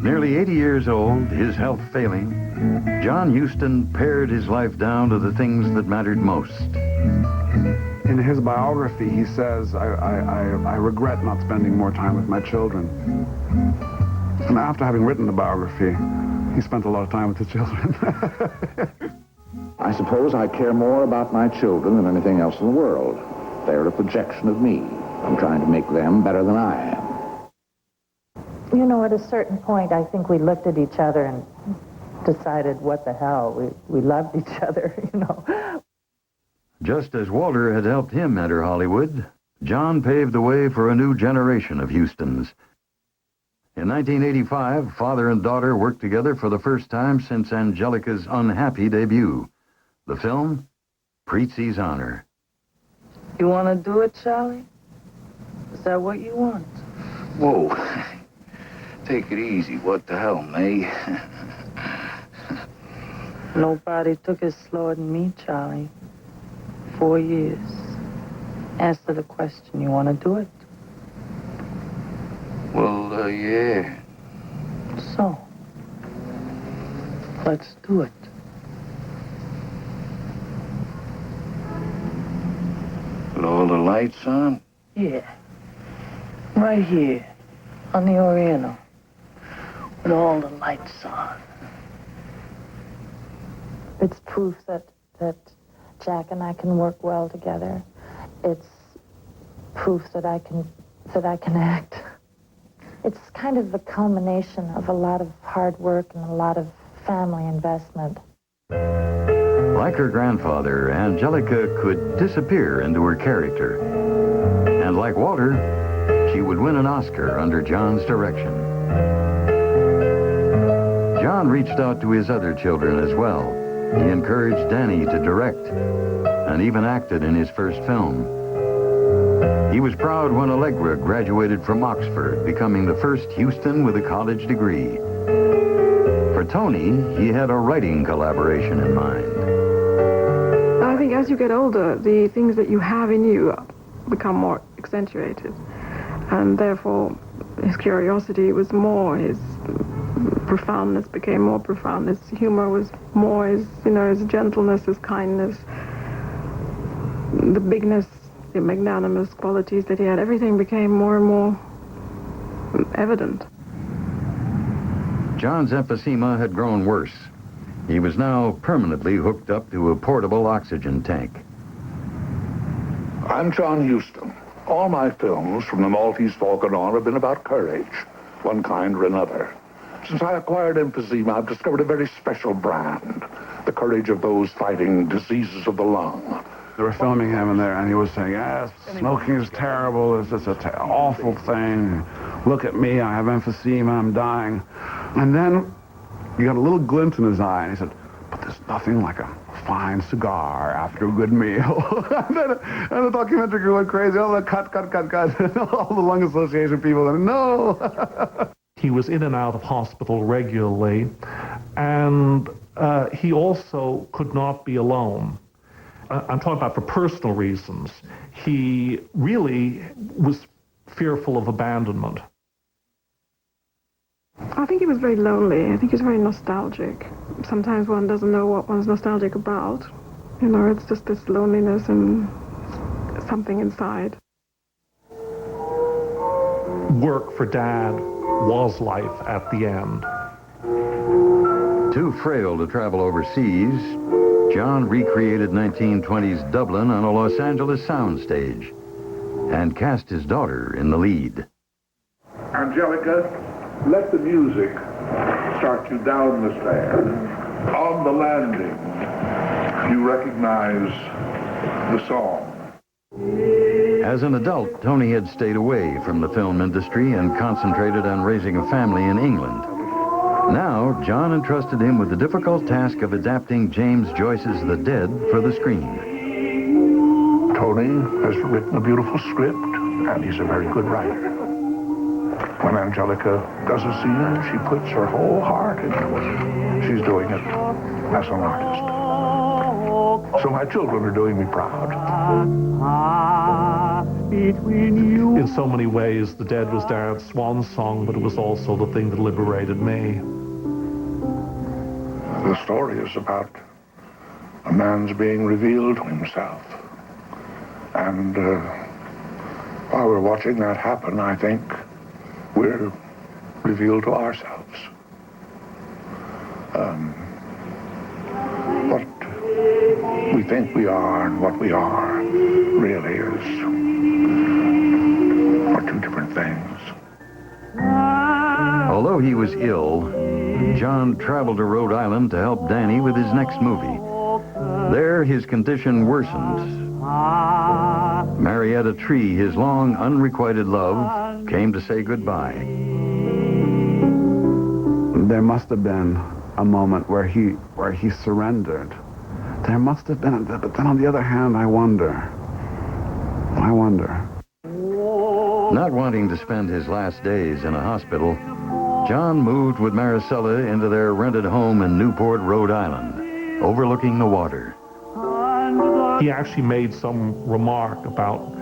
Nearly 80 years old, his health failing, John Huston pared his life down to the things that mattered most. In his biography, he says, I regret not spending more time with my children. And after having written the biography, he spent a lot of time with his children. I suppose I care more about my children than anything else in the world. They're a projection of me. I'm trying to make them better than I am. You know, at a certain point, I think we looked at each other and decided, what the hell, we loved each other, you know. Just as Walter had helped him enter Hollywood, John paved the way for a new generation of Hustons. In 1985, father and daughter worked together for the first time since Angelica's unhappy debut. The film, Preetsy's Honor. You want to do it, Charlie? Is that what you want? Whoa. Take it easy. What the hell, May? Nobody took it slower than me, Charlie. 4 years. Answer the question, you want to do it? Well, yeah. So, let's do it. With all the lights on? Yeah. Right here, on the Oriental. With all the lights on. It's proof that Jack and I can work well together. It's proof that I can act. It's kind of the culmination of a lot of hard work and a lot of family investment. Like her grandfather, Angelica could disappear into her character. And like Walter, she would win an Oscar under John's direction. John reached out to his other children as well. He encouraged Danny to direct and even acted in his first film. He was proud when Allegra graduated from Oxford, becoming the first Huston with a college degree. For Tony, he had a writing collaboration in mind. I think as you get older, the things that you have in you become more accentuated. And therefore, his curiosity was more, his profoundness became more profound, his humor was more, his gentleness, his kindness, the bigness, the magnanimous qualities that he had, everything became more and more evident. John's emphysema had grown worse. He was now permanently hooked up to a portable oxygen tank. I'm John Huston. All my films, from The Maltese Falcon on, have been about courage, one kind or another. Since I acquired emphysema, I've discovered a very special brand, the courage of those fighting diseases of the lung. They were filming him in there, and he was saying, yes, smoking is terrible. It's just an awful thing. Look at me. I have emphysema. I'm dying. And then he got a little glint in his eye, and he said, but there's nothing like a fine cigar after a good meal. and the documentary crew went crazy. Oh, the cut. All the lung association people said, no. He was in and out of hospital regularly, and he also could not be alone. I'm talking about for personal reasons. He really was fearful of abandonment. I think he was very lonely. I think he was very nostalgic. Sometimes one doesn't know what one's nostalgic about. It's just this loneliness and something inside. Work for Dad was life at the end. Too frail to travel overseas, John recreated 1920s Dublin on a Los Angeles soundstage and cast his daughter in the lead. Angelica, let the music start you down the stairs. On the landing, you recognize the song. As an adult, Tony had stayed away from the film industry and concentrated on raising a family in England. Now, John entrusted him with the difficult task of adapting James Joyce's The Dead for the screen. Tony has written a beautiful script, and he's a very good writer. When Angelica does a scene, she puts her whole heart into it. She's doing it as an artist. So my children are doing me proud. In so many ways, The Dead was Dad's swan song, but it was also the thing that liberated me. The story is about a man's being revealed to himself. And while we're watching that happen, I think we're revealed to ourselves. What we think we are and what we are really are two different things. Although he was ill, John traveled to Rhode Island to help Danny with his next movie. There, his condition worsened. Marietta Tree, his long, unrequited love, came to say goodbye. There must have been a moment where he surrendered. There must have been, but then on the other hand, I wonder. Not wanting to spend his last days in a hospital, John moved with Maricela into their rented home in Newport, Rhode Island, overlooking the water. He actually made some remark about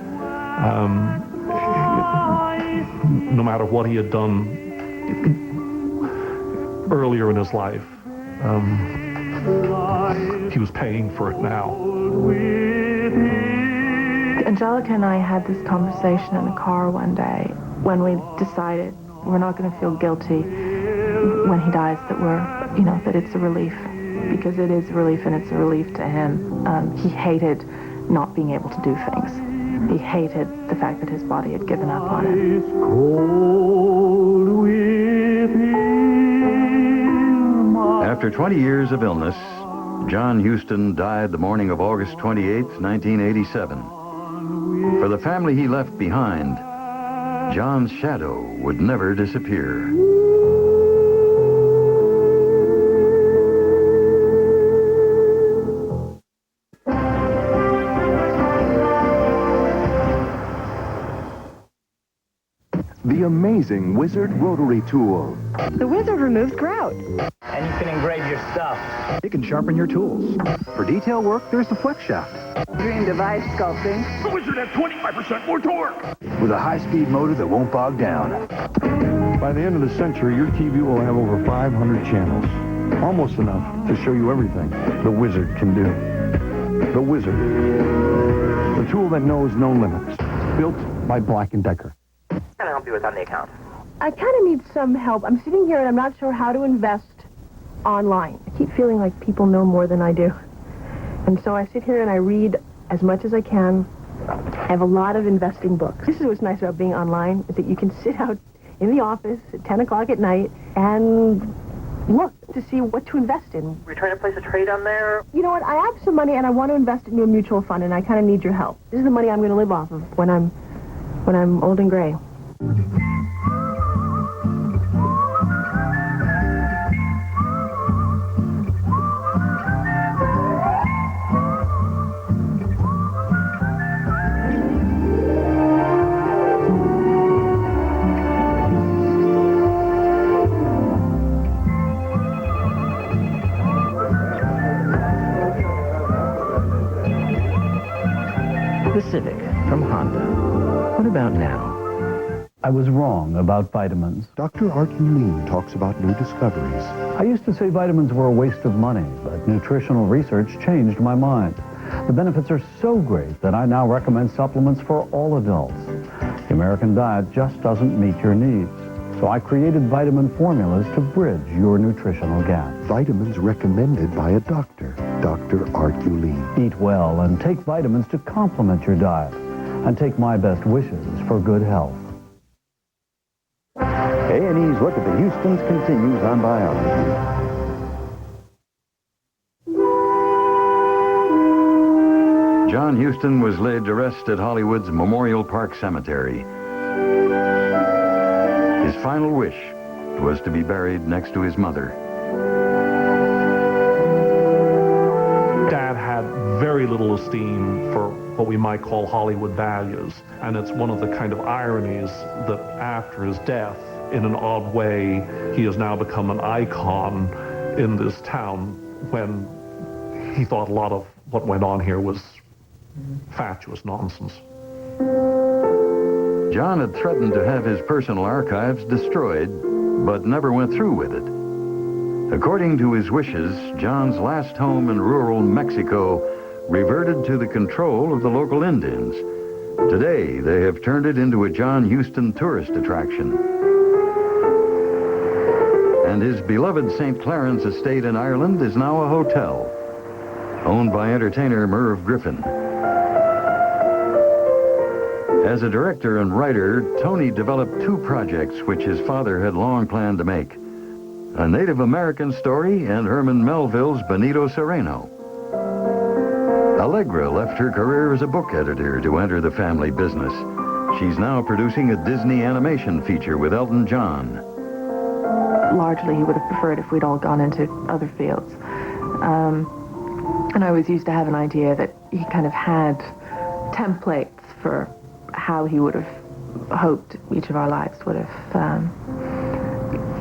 no matter what he had done earlier in his life, he was paying for it now. Angelica and I had this conversation in the car one day when we decided we're not going to feel guilty when he dies, that that it's a relief, because it is a relief, and it's a relief to him. He hated not being able to do things. He hated the fact that his body had given up on it. After 20 years of illness, John Huston died the morning of August 28, 1987. For the family he left behind, John's shadow would never disappear. The amazing Wizard rotary tool. The Wizard removes grout. And you can engrave your stuff. It can sharpen your tools. For detail work, there's the flex shaft. Dream device sculpting. The Wizard has 25% more torque. With a high-speed motor that won't bog down. By the end of the century, your TV will have over 500 channels. Almost enough to show you everything the Wizard can do. The Wizard. The tool that knows no limits. Built by Black & Decker. Can I help you with on the account? I kind of need some help. I'm sitting here and I'm not sure how to invest online. I keep feeling like people know more than I do. And so I sit here and I read as much as I can. I have a lot of investing books. This is what's nice about being online, is that you can sit out in the office at 10 o'clock at night and look to see what to invest in. We're trying to place a trade on there. You know what? I have some money and I want to invest it into a mutual fund, and I kind of need your help. This is the money I'm going to live off of when I'm old and gray. The Civic from Honda. What about now? I was wrong about vitamins. Dr. Art Uleen talks about new discoveries. I used to say vitamins were a waste of money, but nutritional research changed my mind. The benefits are so great that I now recommend supplements for all adults. The American diet just doesn't meet your needs. So I created vitamin formulas to bridge your nutritional gap. Vitamins recommended by a doctor, Dr. Art Uleen. Eat well and take vitamins to complement your diet. And take my best wishes for good health. A&E's Look at the Hustons continues on Biography. John Huston was laid to rest at Hollywood's Memorial Park Cemetery. His final wish was to be buried next to his mother. Dad had very little esteem for what we might call Hollywood values, and it's one of the kind of ironies that after his death, in an odd way, he has now become an icon in this town when he thought a lot of what went on here was fatuous nonsense. John had threatened to have his personal archives destroyed, but never went through with it. According to his wishes, John's last home in rural Mexico reverted to the control of the local Indians. Today, they have turned it into a John Huston tourist attraction. And his beloved St. Clarence estate in Ireland is now a hotel, owned by entertainer Merv Griffin. As a director and writer, Tony developed two projects which his father had long planned to make: a Native American story and Herman Melville's Benito Sereno. Allegra left her career as a book editor to enter the family business. She's now producing a Disney animation feature with Elton John. Largely, he would have preferred if we'd all gone into other fields. And I always used to have an idea that he kind of had templates for how he would have hoped each of our lives would have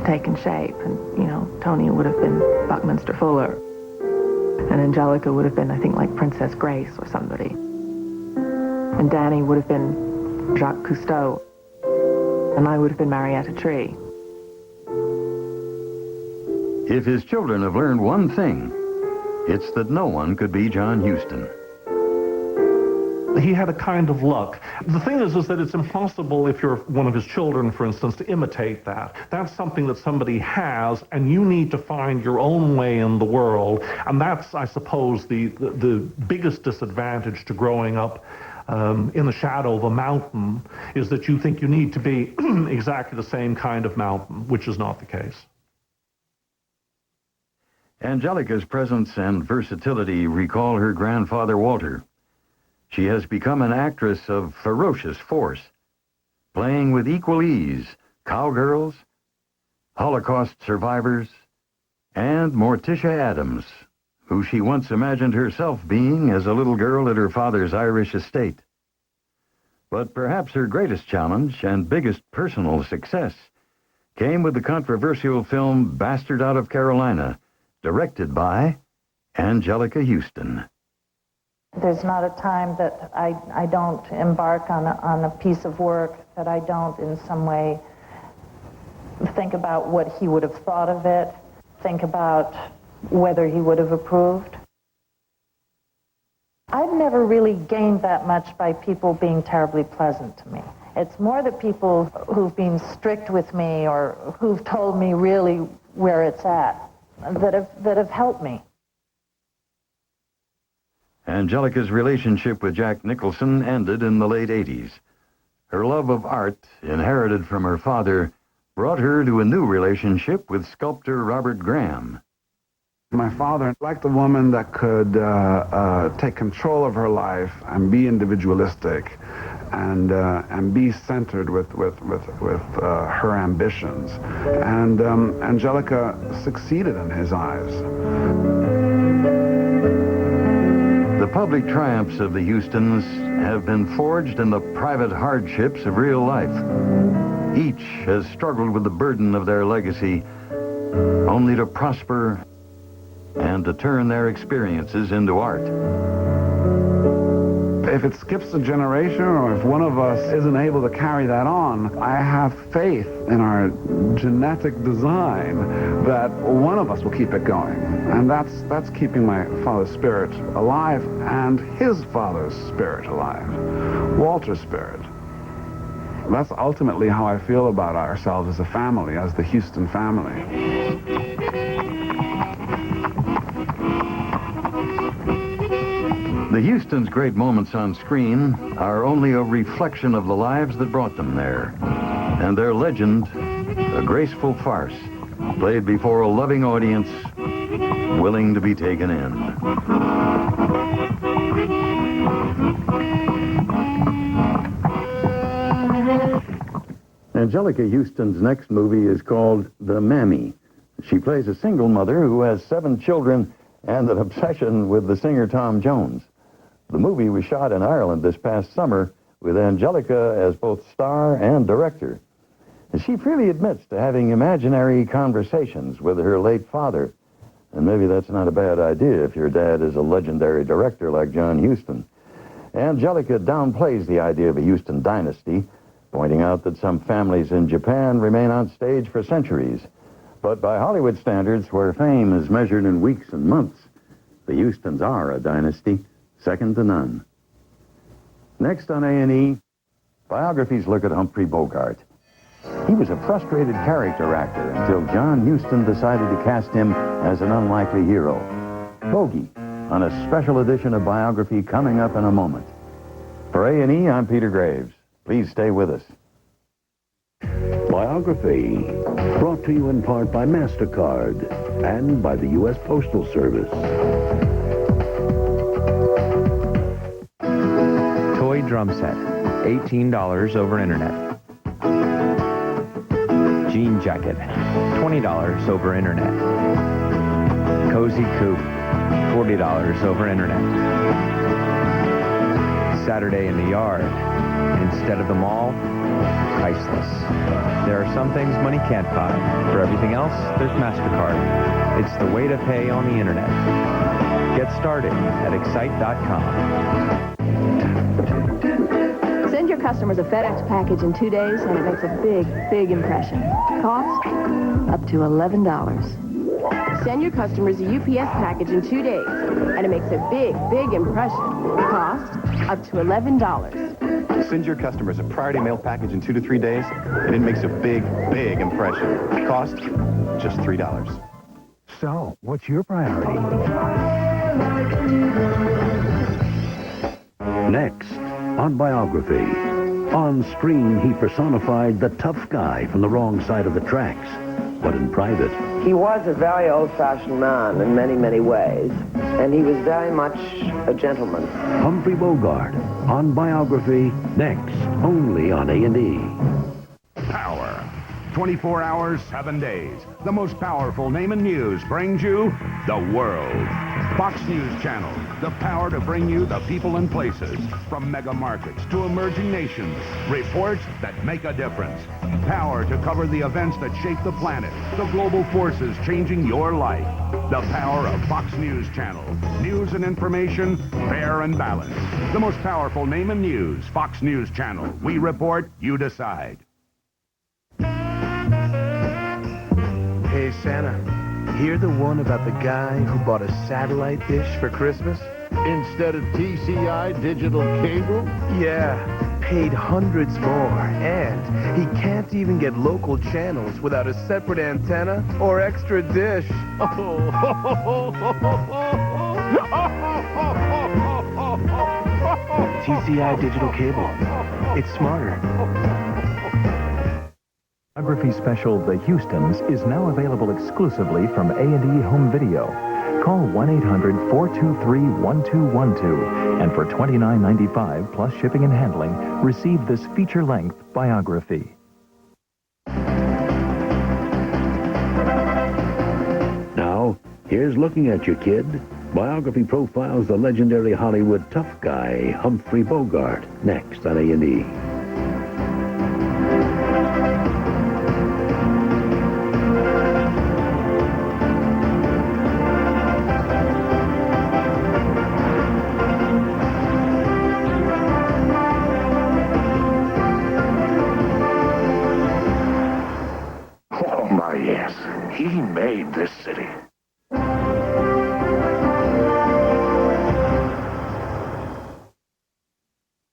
taken shape. And, you know, Tony would have been Buckminster Fuller. And Angelica would have been, I think, like Princess Grace or somebody. And Danny would have been Jacques Cousteau. And I would have been Marietta Tree. If his children have learned one thing, it's that no one could be John Huston. He had a kind of luck. The thing is that it's impossible if you're one of his children, for instance, to imitate that. That's something that somebody has, and you need to find your own way in the world. And that's, I suppose, the biggest disadvantage to growing up in the shadow of a mountain, is that you think you need to be exactly the same kind of mountain, which is not the case. Angelica's presence and versatility recall her grandfather Walter. She has become an actress of ferocious force, playing with equal ease cowgirls, Holocaust survivors, and Morticia Adams, who she once imagined herself being as a little girl at her father's Irish estate. But perhaps her greatest challenge and biggest personal success came with the controversial film Bastard Out of Carolina, directed by Angelica Huston. There's not a time that I don't embark on a piece of work that I don't in some way think about what he would have thought of it, think about whether he would have approved. I've never really gained that much by people being terribly pleasant to me. It's more the people who've been strict with me or who've told me really where it's at that have helped me. Angelica's relationship with Jack Nicholson ended in the late 80s. Her love of art, inherited from her father, brought her to a new relationship with sculptor Robert Graham. My father liked a woman that could take control of her life and be individualistic and be centered with her ambitions. And Angelica succeeded in his eyes. The public triumphs of the Hustons have been forged in the private hardships of real life. Each has struggled with the burden of their legacy, only to prosper and to turn their experiences into art. If it skips a generation, or if one of us isn't able to carry that on, I have faith in our genetic design that one of us will keep it going. And that's keeping my father's spirit alive and his father's spirit alive, Walter's spirit. That's ultimately how I feel about ourselves as a family, as the Huston family. The Hustons' great moments on screen are only a reflection of the lives that brought them there. And their legend, a graceful farce, played before a loving audience, willing to be taken in. Angelica Houston's next movie is called The Mammy. She plays a single mother who has 7 children and an obsession with the singer Tom Jones. The movie was shot in Ireland this past summer with Angelica as both star and director. And she freely admits to having imaginary conversations with her late father. And maybe that's not a bad idea if your dad is a legendary director like John Huston. Angelica downplays the idea of a Huston dynasty, pointing out that some families in Japan remain on stage for centuries. But by Hollywood standards, where fame is measured in weeks and months, the Hustons are a dynasty, second to none. Next on A&E, biographies look at Humphrey Bogart. He was a frustrated character actor until John Huston decided to cast him as an unlikely hero. Bogey, on a special edition of Biography coming up in a moment. For A&E, I'm Peter Graves. Please stay with us. Biography, brought to you in part by MasterCard and by the U.S. Postal Service. Toy drum set, $18 over internet. Jean jacket, $20 over internet. Cozy coupe, $40 over internet. Saturday in the yard, instead of the mall, priceless. There are some things money can't buy. For everything else, there's MasterCard. It's the way to pay on the internet. Get started at excite.com. Send your customers a FedEx package in 2 days, and it makes a big, big impression. Cost? Up to $11. Send your customers a UPS package in 2 days, and it makes a big, big impression. Cost? Up to $11. Send your customers a priority mail package in 2 to 3 days, and it makes a big, big impression. Cost? Just $3. So, what's your priority? Next, on Biography. On screen, he personified the tough guy from the wrong side of the tracks. But in private, he was a very old-fashioned man in many, many ways, and he was very much a gentleman. Humphrey Bogart, on Biography, next, only on A&E. Power. 24 hours, 7 days. The most powerful name in news brings you the world. Fox News Channel, the power to bring you the people and places, from mega markets to emerging nations, reports that make a difference. Power to cover the events that shape the planet, the global forces changing your life. The power of Fox News Channel. News and information, fair and balanced. The most powerful name in news, Fox News Channel. We report, you decide. Hey, Santa, hear the one about the guy who bought a satellite dish for Christmas? Instead of TCI digital cable? Yeah, paid hundreds more, and he can't even get local channels without a separate antenna or extra dish. TCI digital cable. It's smarter. Biography special The Hustons is now available exclusively from A&E Home Video. Call 1-800-423-1212 and for $29.95 plus shipping and handling, receive this feature-length biography. Now, here's looking at you, kid. Biography profiles the legendary Hollywood tough guy, Humphrey Bogart, next on A&E. He made this city.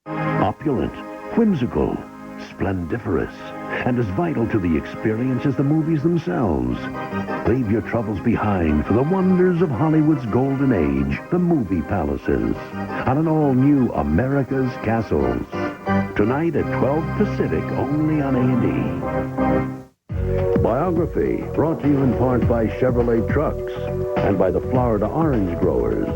Opulent, whimsical, splendiferous, and as vital to the experience as the movies themselves. Leave your troubles behind for the wonders of Hollywood's golden age, the movie palaces, on an all-new America's Castles. Tonight at 12 Pacific, only on A&E. Biography, brought to you in part by Chevrolet Trucks and by the Florida Orange Growers.